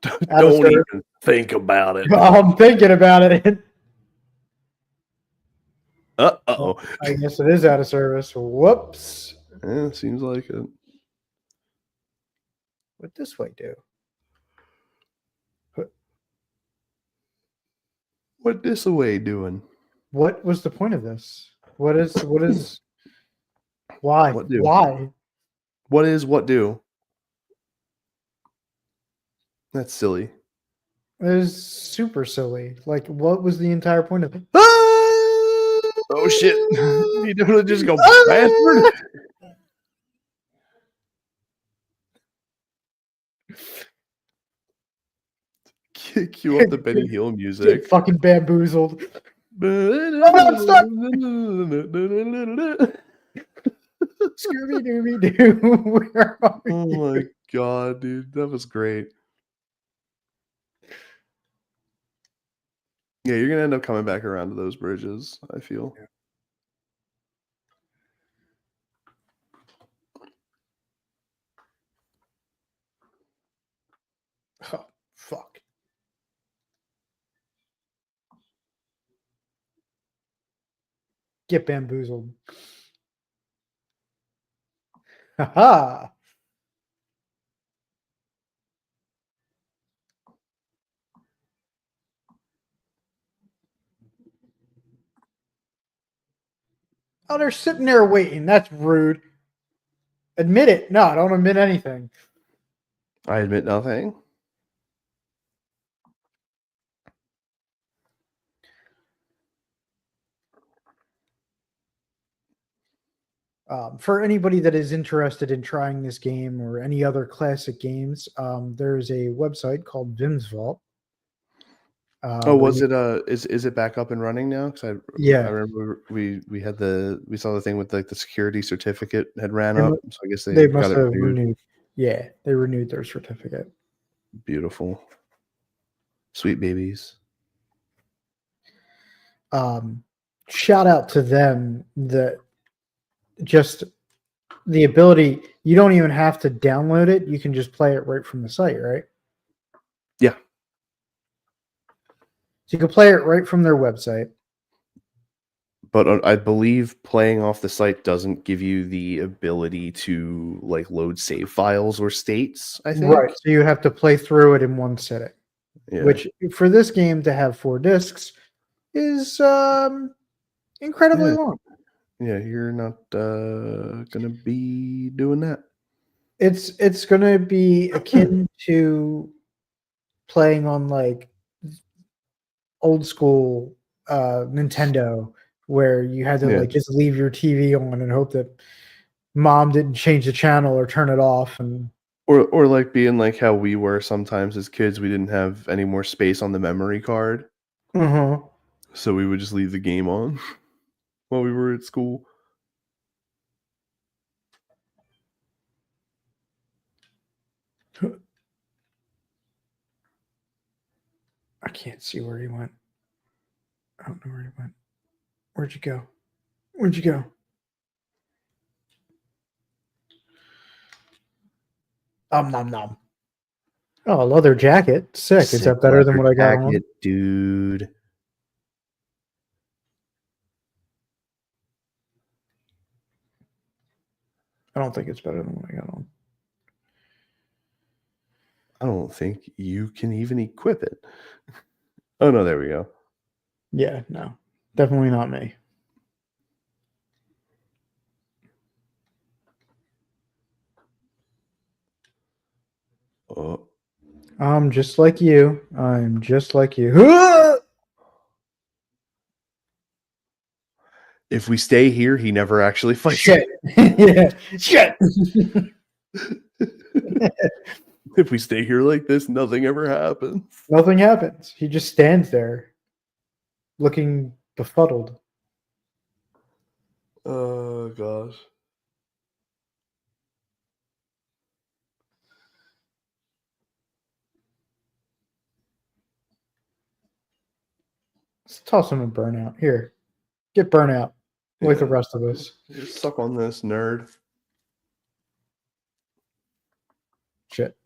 Don't even think about it. I'm thinking about it. Uh-oh. I guess it is out of service. Whoops. Yeah, seems like it. What this way do? What this away doing? What was the point of this? What is why? What do? Why? What is what do? That's silly. It is super silly. Like, what was the entire point of it? Oh shit. You don't just go bastard. Cue up the Benny Hill music. Get fucking bamboozled. Scooby Dooby Doo. Where are Oh you? my god, dude. That was great. Yeah, you're gonna end up coming back around to those bridges, I feel. Oh, fuck. Get bamboozled. Haha. Oh, they're sitting there waiting. That's rude. Admit it. No, don't admit anything. I admit nothing. For anybody that is interested in trying this game or any other classic games, there's a website called Vim's Vault. Oh, was it is it back up and running now? Because Yeah. I remember we saw the thing with like the security certificate had ran up. So I guess they must got it have renewed. renewed. Yeah, they renewed their certificate. Beautiful. Sweet babies. Shout out to them that just the ability, you don't even have to download it, you can just play it right from the site, right? Yeah. So you can play it right from their website. But I believe playing off the site doesn't give you the ability to like load save files or states, I think. Right. So you have to play through it in one sitting. Yeah. Which for this game to have 4 discs is incredibly long. Yeah, you're not gonna be doing that. It's gonna be akin to playing on like old school Nintendo, where you had to like just leave your TV on and hope that mom didn't change the channel or turn it off, and or like being like how we were sometimes as kids, we didn't have any more space on the memory card. So we would just leave the game on while we were at school. I can't see where he went. I don't know where he went. Where'd you go? Where'd you go? Nom nom. Oh, leather jacket. Sick. Is that better than what I got on? Dude. I don't think it's better than what I got on. I don't think you can even equip it. Oh no, there we go. Yeah, no. Definitely not me. Oh. I'm just like you. I'm just like you. If we stay here, he never actually fights. Shit. Yeah. Shit. If we stay here like this, nothing ever happens. Nothing happens. He just stands there looking befuddled. Oh gosh. Let's toss him a burnout. Here. Get burnout like the rest of us. Just suck on this, nerd. Shit.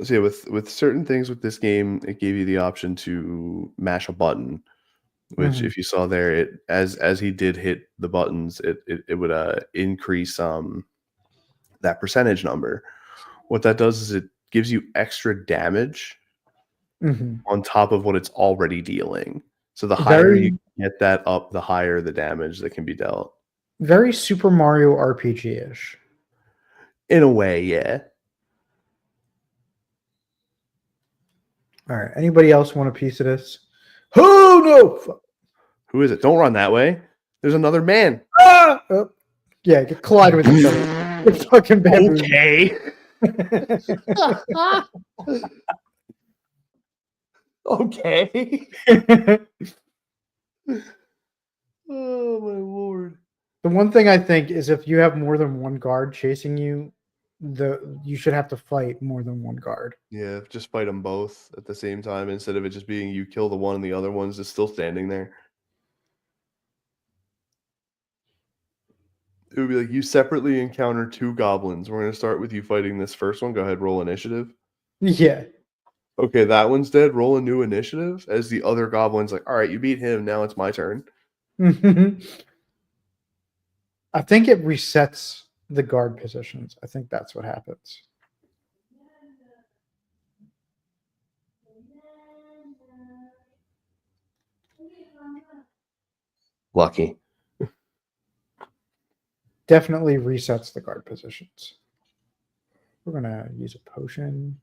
So yeah, with certain things with this game, it gave you the option to mash a button which if you saw there, it as he did hit the buttons, it would increase that percentage number. What that does is it gives you extra damage on top of what it's already dealing. So the higher you get that up, the higher the damage that can be dealt. Very Super Mario RPG-ish. In a way, yeah. All right. Anybody else want a piece of this? Oh no! Who is it? Don't run that way. There's another man. Ah! Oh. Yeah, collide with each other. It's fucking bamboo. Okay. Okay. Oh my lord. The one thing I think is if you have more than one guard chasing you, you should have to fight more than one guard. Yeah, just fight them both at the same time instead of it just being you kill the one and the other one's just still standing there. It would be like you separately encounter 2 goblins. We're going to start with you fighting this first one. Go ahead, roll initiative. Yeah. Okay, that one's dead. Roll a new initiative as the other goblin's like, all right, you beat him. Now it's my turn. I think it resets the guard positions. I think that's what happens. Lucky. Definitely resets the guard positions. We're going to use a potion.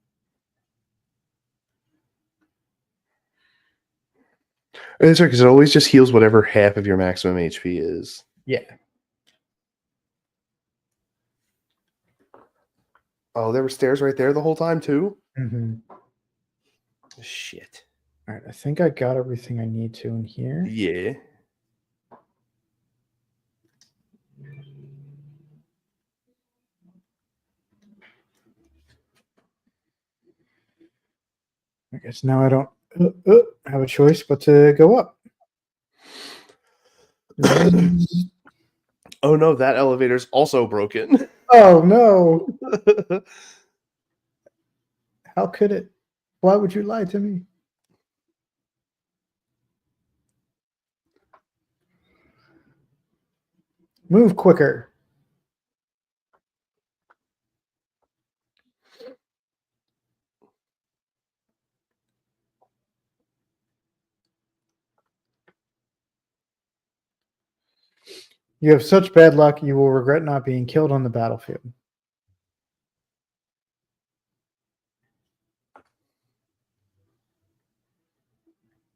That's right, because it always just heals whatever half of your maximum HP is. Yeah. Oh, there were stairs right there the whole time, too? Shit. All right, I think I got everything I need to in here. Yeah. I guess now I don't have a choice but to go up. Oh no, that elevator's also broken. Oh no. How could it? Why would you lie to me? Move quicker. You have such bad luck, you will regret not being killed on the battlefield.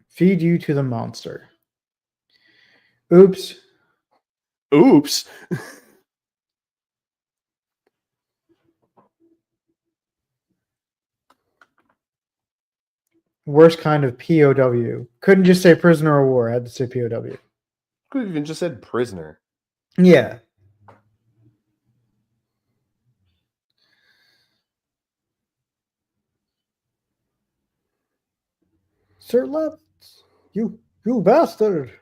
Feed you to the monster. Oops. Oops. Worst kind of POW. Couldn't just say prisoner of war. I had to say POW. Could have even just said prisoner. Yeah. Sir Left. You bastard.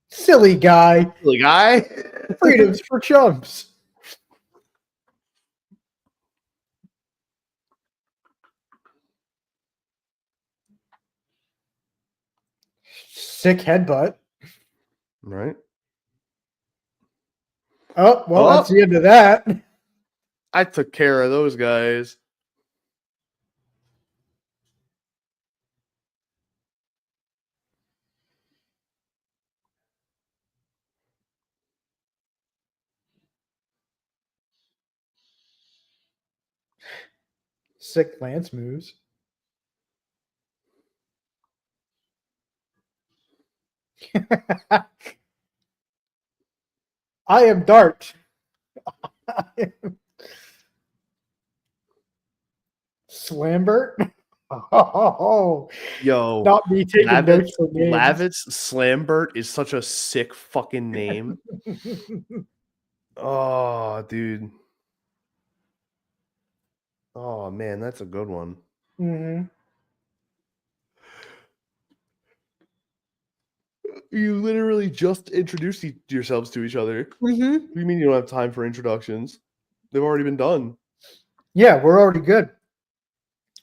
Silly guy. Silly guy. Freedom's for chumps. Sick headbutt. Right. Oh, well, that's the end of that. I took care of those guys. Sick lance moves. I am Dart. Slambert. Oh, yo, not me taking notes for names. Lavitz Slambert is such a sick fucking name. Oh, dude. Oh man, that's a good one. Mm-hmm. You literally just introduced yourselves to each other. Mm-hmm. What do you mean you don't have time for introductions? They've already been done. Yeah, we're already good.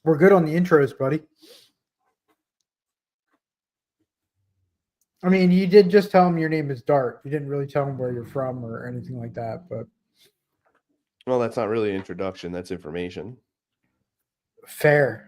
We're good on the intros, buddy. I mean, you did just tell him your name is Dart. You didn't really tell him where you're from or anything like that, but Well, that's not really introduction. That's information. fair.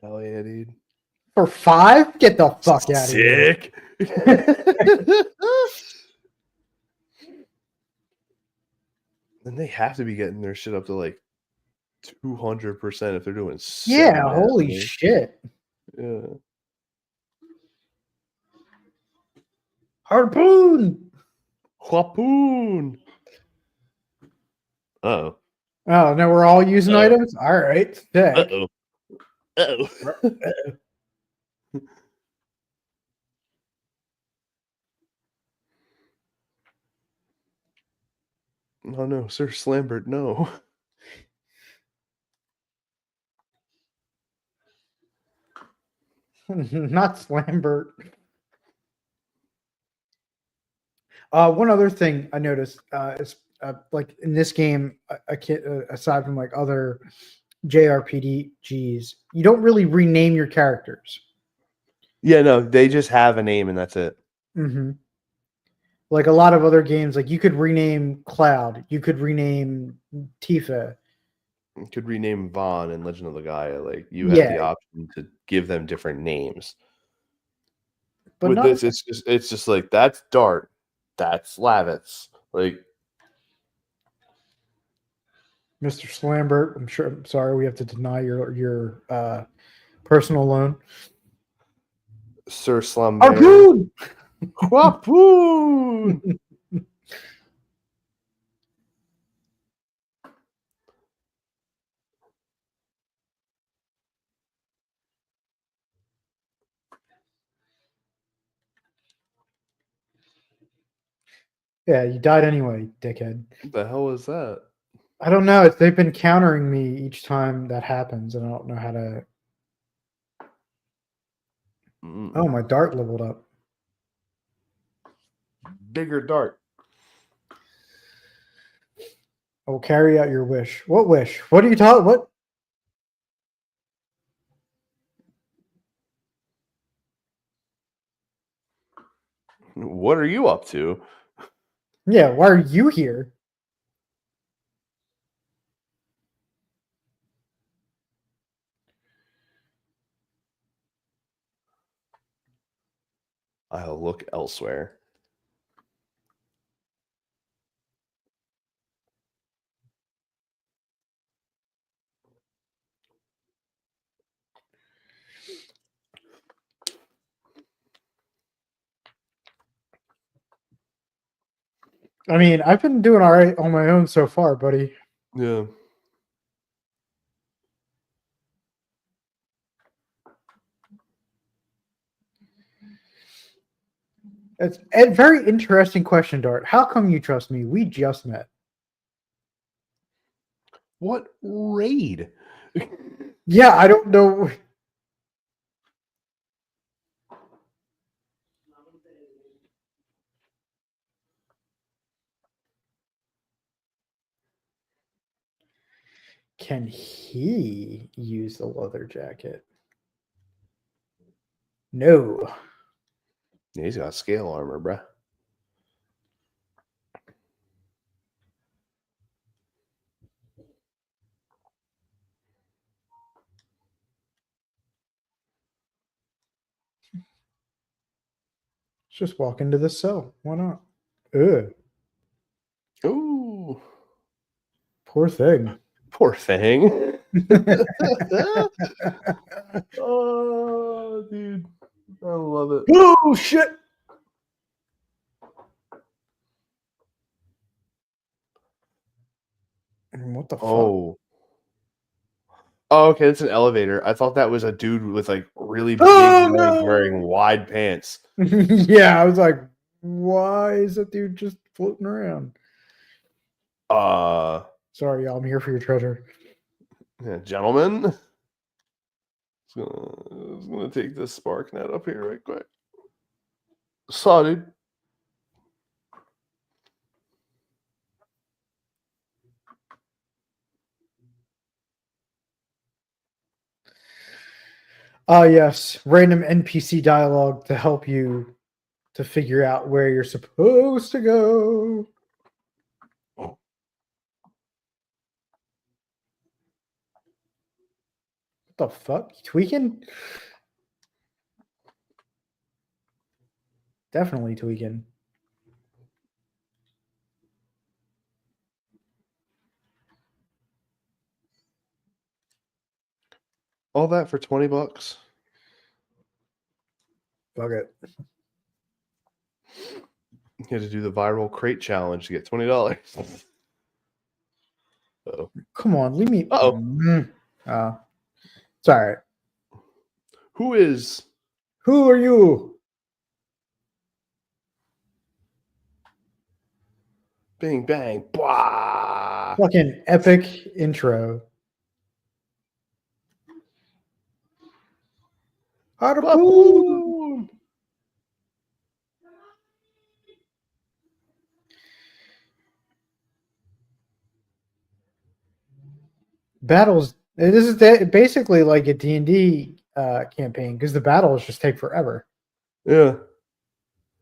Hell yeah, dude. For 5? Get the fuck out of here. Sick. Then they have to be getting their shit up to like 200% if they're doing 7 Yeah, holy hours. shit. Yeah. Harpoon. Harpoon. Oh. Oh, now we're all using Uh-oh. items? All right. Sick. Uh-oh. Uh-oh. Oh no, Sir Slambert, no. Not Slambert. One other thing I noticed is like in this game, aside from like other JRPGs, you don't really rename your characters. Yeah, no, they just have a name and that's it. Mm-hmm. Like a lot of other games, like you could rename Cloud, you could rename Tifa. You could rename Vaughn in Legend of the Gaia. Like you have the option to give them different names. But With not this, it's just like that's Dart, that's Lavitz. Like Mr. Slambert. I'm sorry, we have to deny your personal loan. Sir Slumbear. Harpoon! Harpoon! Yeah, you died anyway, dickhead. What the hell was that? I don't know. They've been countering me each time that happens, and I don't know how to. Oh, my dart leveled up. Bigger dart. I will carry out your wish. What wish? What are you talking? What? What are you up to? Yeah, why are you here? I'll look elsewhere. I mean, I've been doing all right on my own so far, buddy. Yeah. It's a very interesting question, Dart. How come you trust me? We just met. What raid? Yeah, I don't know. Can he use the leather jacket? No. Yeah, he's got scale armor, bruh. Let's just walk into the cell. Why not? Ugh. Ooh. Poor thing. Poor thing. Oh, dude. I love it. Oh, shit. What the fuck? Oh. Oh, okay. It's an elevator. I thought that was a dude with like really big legs wearing wide pants. Yeah, I was like, why is that dude just floating around? Sorry, y'all. I'm here for your treasure. Yeah, gentlemen. was gonna take this spark net up here right quick. Saw, dude. Yes, random NPC dialogue to help you to figure out where you're supposed to go. What the fuck? You tweaking? Definitely tweaking. All that for $20. Fuck it. You had to do the viral crate challenge to get $20. Oh, Come on, leave me. Uh-oh. It's all right. Who is? Who are you? Bing bang. Blah. Fucking epic intro. Harpoon. Battles. This is basically like a D&D campaign because the battles just take forever. Yeah.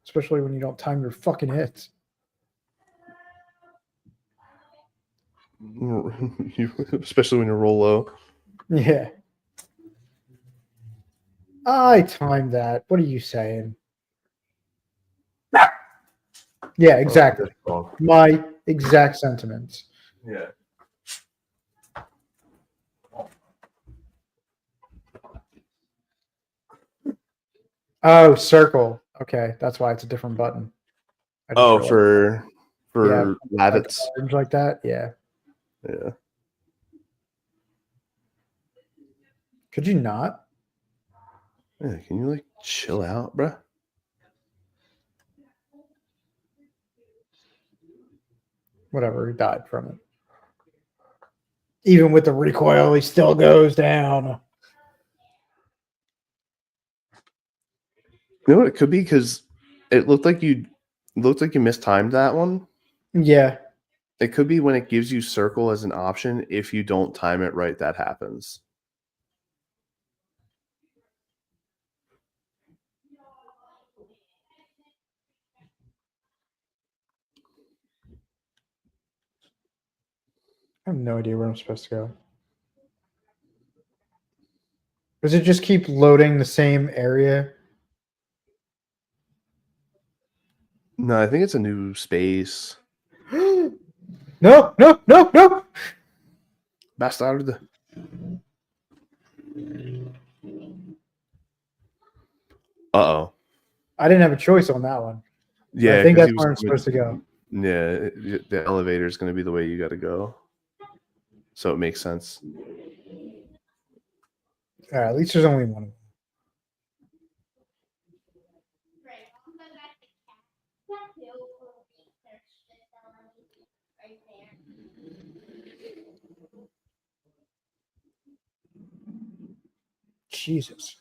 Especially when you don't time your fucking hits. Especially when you roll low. Yeah. I timed that. What are you saying? Yeah, exactly. Oh, My exact sentiments. yeah. Oh, circle. Okay, that's why it's a different button. Oh, realized. for rabbits. Like that. Yeah. Yeah. Could you not? Yeah. Can you like chill out, bruh? Whatever. He died from it. Even with the recoil, he still goes down. You know what it could be? Because it looked like you mistimed that one. Yeah. It could be when it gives you circle as an option. If you don't time it right, that happens. I have no idea where I'm supposed to go. Does it just keep loading the same area? No, I think it's a new space. No. Bastard. Uh-oh. I didn't have a choice on that one. Yeah, I think that's where I'm supposed to go. Yeah, the elevator is going to be the way you got to go. So it makes sense. All right, at least there's only one. Jesus.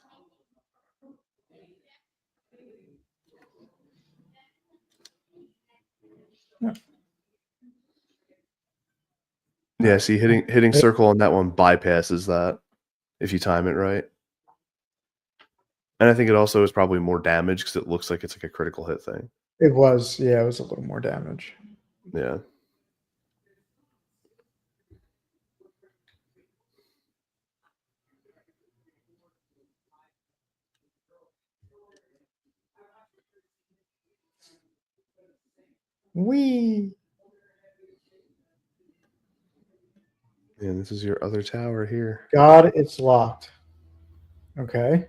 Yeah, see, hitting circle on that one bypasses that if you time it right. And I think it also is probably more damage because it looks like it's like a critical hit thing. It was, yeah, it was a little more damage. Yeah. Wee. And this is your other tower here. God, it's locked. Okay.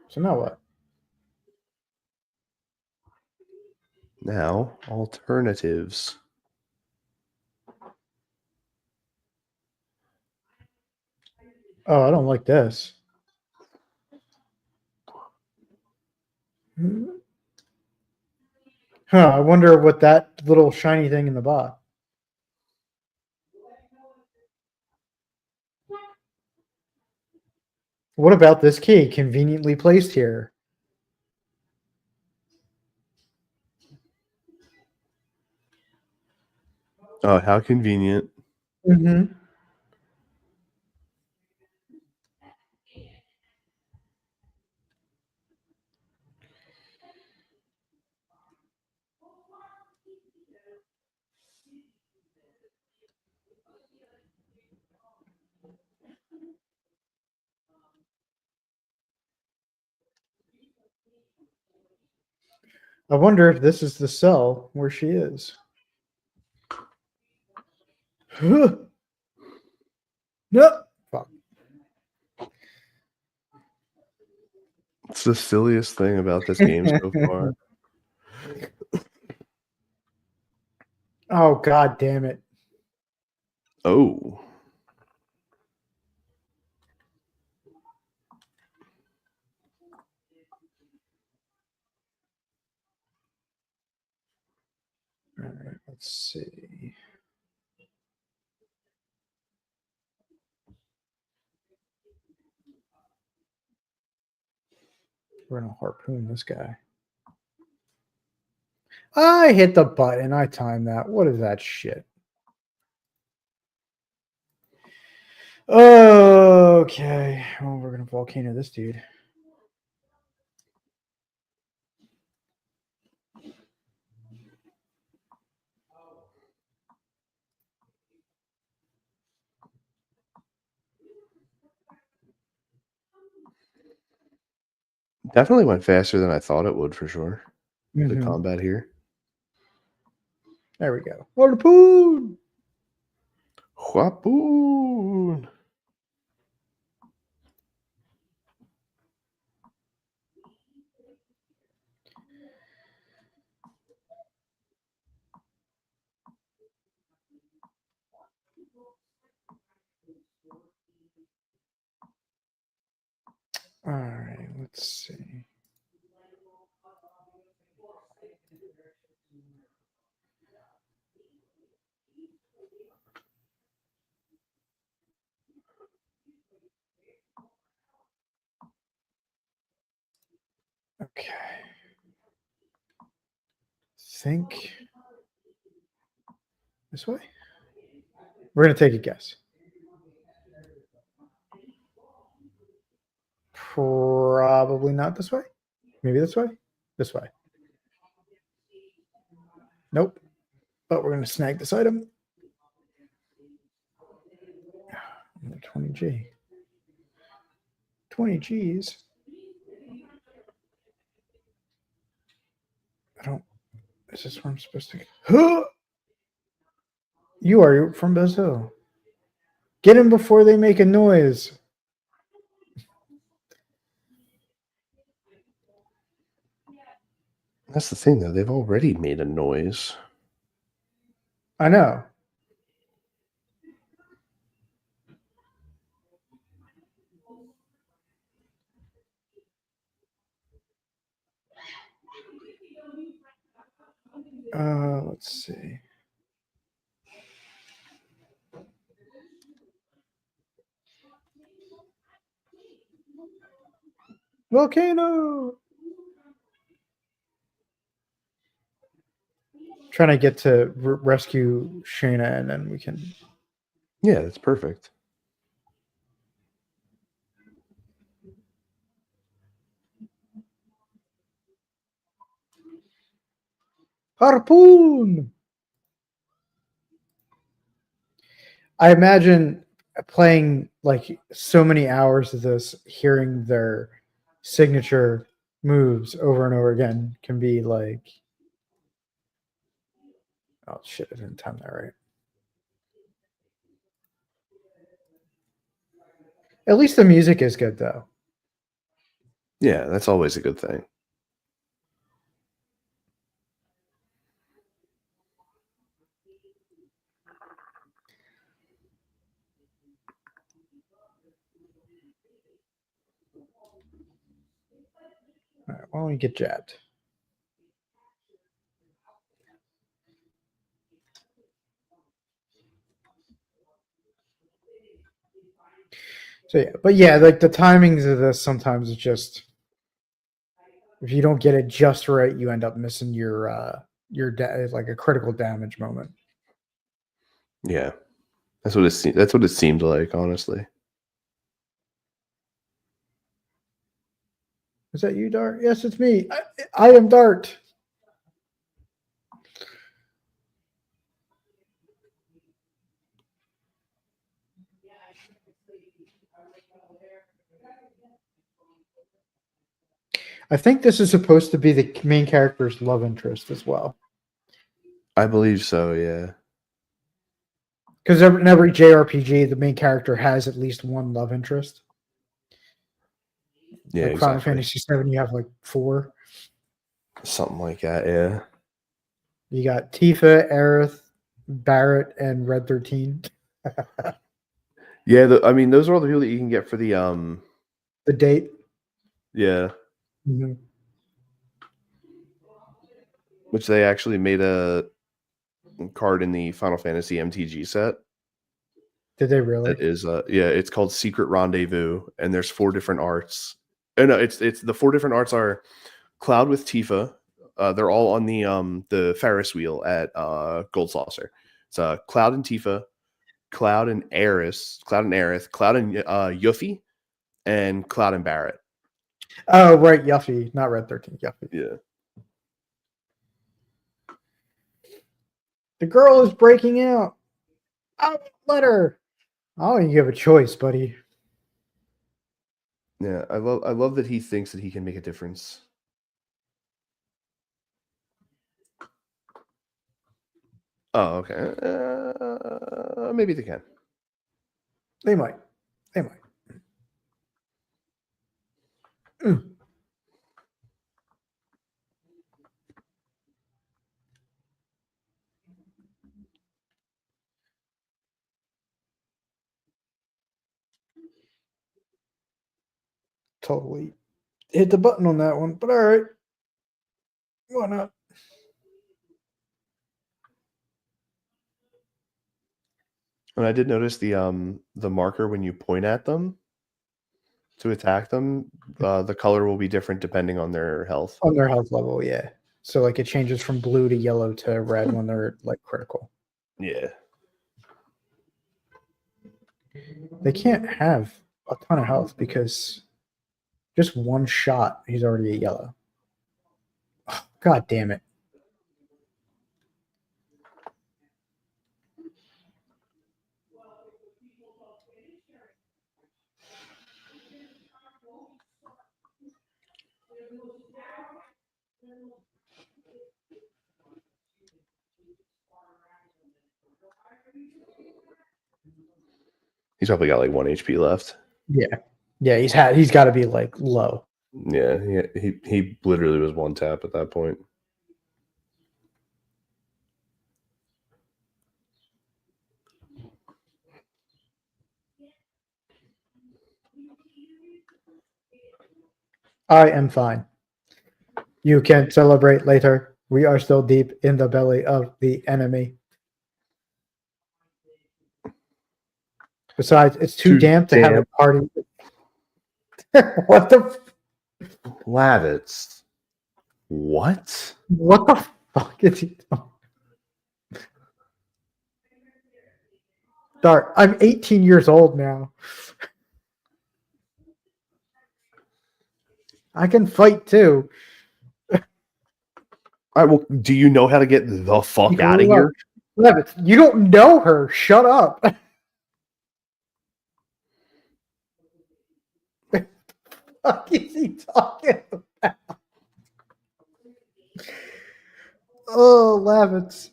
So now what? Now, alternatives. Oh, I don't like this. Huh, I wonder what that little shiny thing in the bot. What about this key conveniently placed here? Oh, how convenient. Mm-hmm. I wonder if this is the cell where she is. No. Fuck. It's the silliest thing about this game so far. Oh, god damn it. Oh. All right, let's see. We're gonna harpoon this guy. I hit the button. I timed that. What is that shit? Okay. Well, we're gonna volcano this dude. Definitely went faster than I thought it would for sure. The Mhm. combat here. There we go. Harpoon. Harpoon. All right. Let's see. Okay. Think this way. We're gonna take a guess. Probably not this way. Maybe this way. This way. Nope. But we're gonna snag this item. 20G. 20 G's. I don't. Is this where I'm supposed to go? You are from Brazil. Get them before they make a noise. That's the thing, though. They've already made a noise. I know. Let's see. Volcano. Trying to get to rescue Shayna, and then we can. Yeah, that's perfect. Harpoon. I imagine playing like so many hours of this, hearing their signature moves over and over again can be like, oh shit, I didn't time that right. At least the music is good though. Yeah, that's always a good thing. All right, why don't we get jabbed? So yeah, but yeah, like the timings of this sometimes it's just if you don't get it just right, you end up missing like a critical damage moment. Yeah, that's what that's what it seemed like, honestly. Is that you, Dart? Yes, it's me. I am Dart. I think this is supposed to be the main character's love interest as well. I believe so. Yeah. Because in every JRPG, the main character has at least one love interest. Yeah. Like Final Exactly. Fantasy VII, you have like 4. Something like that. Yeah. You got Tifa, Aerith, Barrett, and Red 13. Yeah. I mean, those are all the people that you can get for the The date. Yeah. Mm-hmm. Which they actually made a card in the Final Fantasy MTG set. Did they really? That is, yeah, it's called Secret Rendezvous, and there's 4 different arts. Oh no, it's the 4 different arts are Cloud with Tifa. They're all on the Ferris wheel at Gold Saucer. It's Cloud and Tifa, Cloud and Aerith, Cloud and Yuffie, and Cloud and Barrett. Oh, right, Yuffie, not Red 13. Yuffie. Yeah. The girl is breaking out. I won't let her. I don't think you have a choice, buddy. Yeah, I love that he thinks that he can make a difference. Oh, okay. Maybe they can. They might. They might. Mm. Totally hit the button on that one, but all right. Why not? And I did notice the marker when you point at them to attack them, the color will be different depending on their health. On their health level, yeah. So like it changes from blue to yellow to red when they're like critical. Yeah. They can't have a ton of health because just one shot, he's already at yellow. Oh, God damn it. He's probably got like 1 HP left. Yeah. Yeah, he's got to be like low. Yeah, he literally was 1 tap at that point. I am fine. You can celebrate later. We are still deep in the belly of the enemy. Besides, it's too damp to have a party. What the Lavitz. What? what the fuck is he doing? Dart, I'm 18 years old now. I can fight too. All right, well, do you know how to get the fuck out of here? Levitz, you don't know her. Shut up. What the fuck is he talking about? Oh, Lavitz.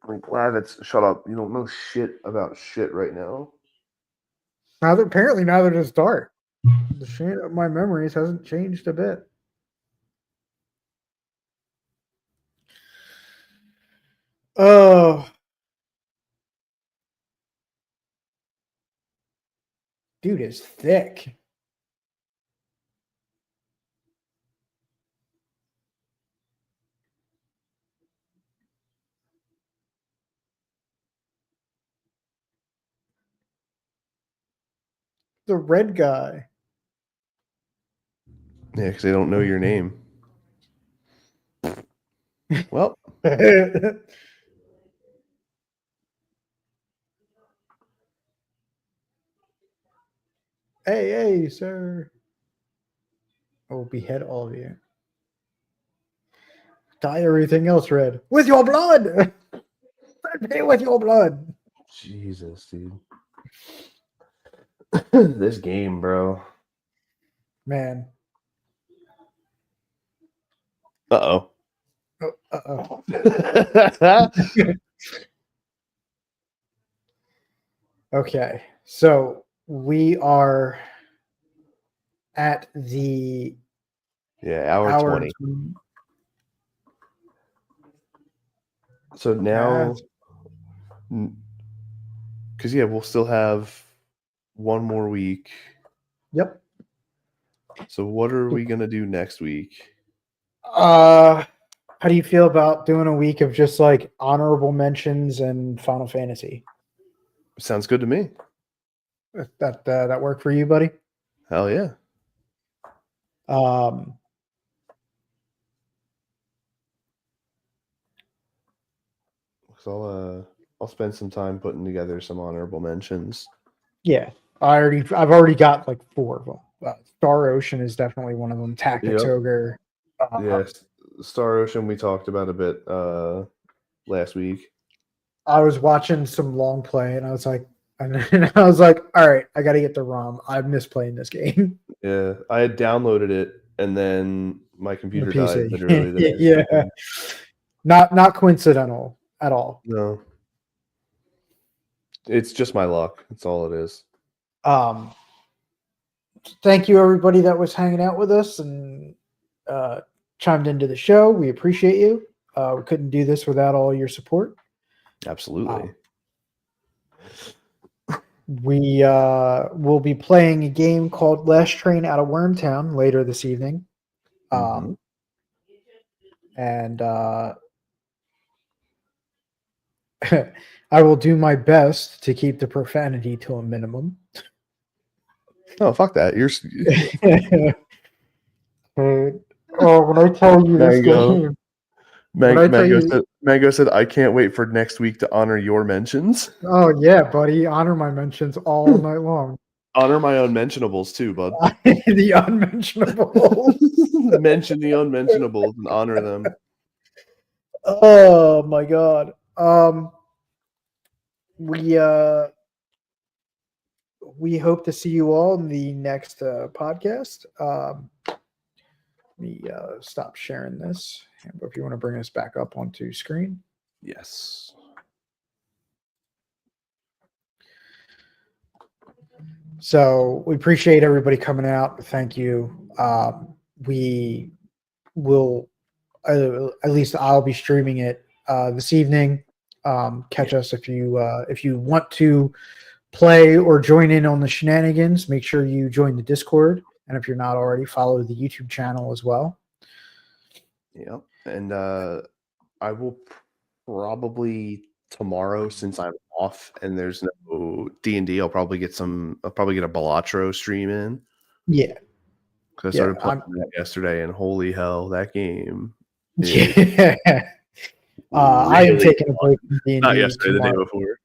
Like, Lavitz, shut up. You don't know shit about shit right now. Apparently neither does Dart. The shade of my memories hasn't changed a bit. Oh. Dude is thick. The red guy. Yeah, because they don't know your name. Well, hey, sir. I will behead all of you. Dye everything else red. With your blood! Pay with your blood. Jesus, dude. This game, bro. Man. Uh-oh. Uh-oh. Okay. So we are at the hour 20. So now, because we'll still have one more week. Yep. So what are we gonna do next week? How do you feel about doing a week of just like honorable mentions and Final Fantasy? Sounds good to me. That work for you, buddy? Hell yeah. So I'll spend some time putting together some honorable mentions. Yeah, I've already got like 4 of them. Star Ocean is definitely one of them. Tactics Ogre. Yes, Star Ocean we talked about a bit last week. I was watching some long play and I was like, all right, I got to get the ROM. I miss playing this game. Yeah, I had downloaded it and then my computer died literally the next yeah, day. Not coincidental at all. No, it's just my luck. That's all it is. Thank you everybody that was hanging out with us and chimed into the show. We appreciate you. We couldn't do this without all your support. Absolutely. We will be playing a game called Last Train Out of Wormtown later this evening. And I will do my best to keep the profanity to a minimum. Oh, fuck that. You're when I tell you this game, Mango said, I can't wait for next week to honor your mentions. Oh, yeah, buddy. Honor my mentions all night long. Honor my unmentionables too, bud. The unmentionables. Mention the unmentionables and honor them. Oh, my God. We hope to see you all in the next podcast. Let me stop sharing this. If you want to bring us back up onto screen. Yes. So we appreciate everybody coming out. Thank you. We will, at least I'll be streaming it this evening. Catch us if you want to play or join in on the shenanigans. Make sure you join the Discord, and if you're not already, follow the YouTube channel as well. Yeah, and I will probably tomorrow, since I'm off and there's no D&D, I'll probably get a Balatro stream in. Yeah, because I started playing that yesterday, and holy hell, that game! Yeah, I am taking a break from D&D. Not yesterday, tomorrow. The day before.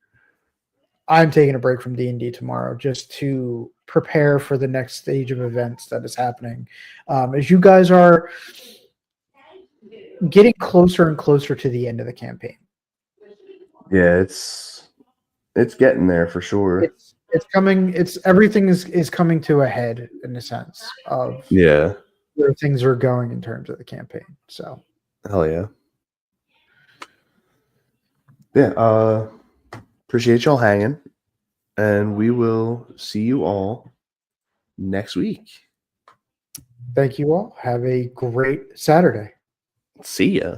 I'm taking a break from D&D tomorrow just to prepare for the next stage of events that is happening. As you guys are getting closer and closer to the end of the campaign. Yeah, it's getting there for sure. It's coming. Everything is coming to a head in the sense of where things are going in terms of the campaign. So hell yeah. Yeah, appreciate y'all hanging, and we will see you all next week. Thank you all. Have a great Saturday. See ya.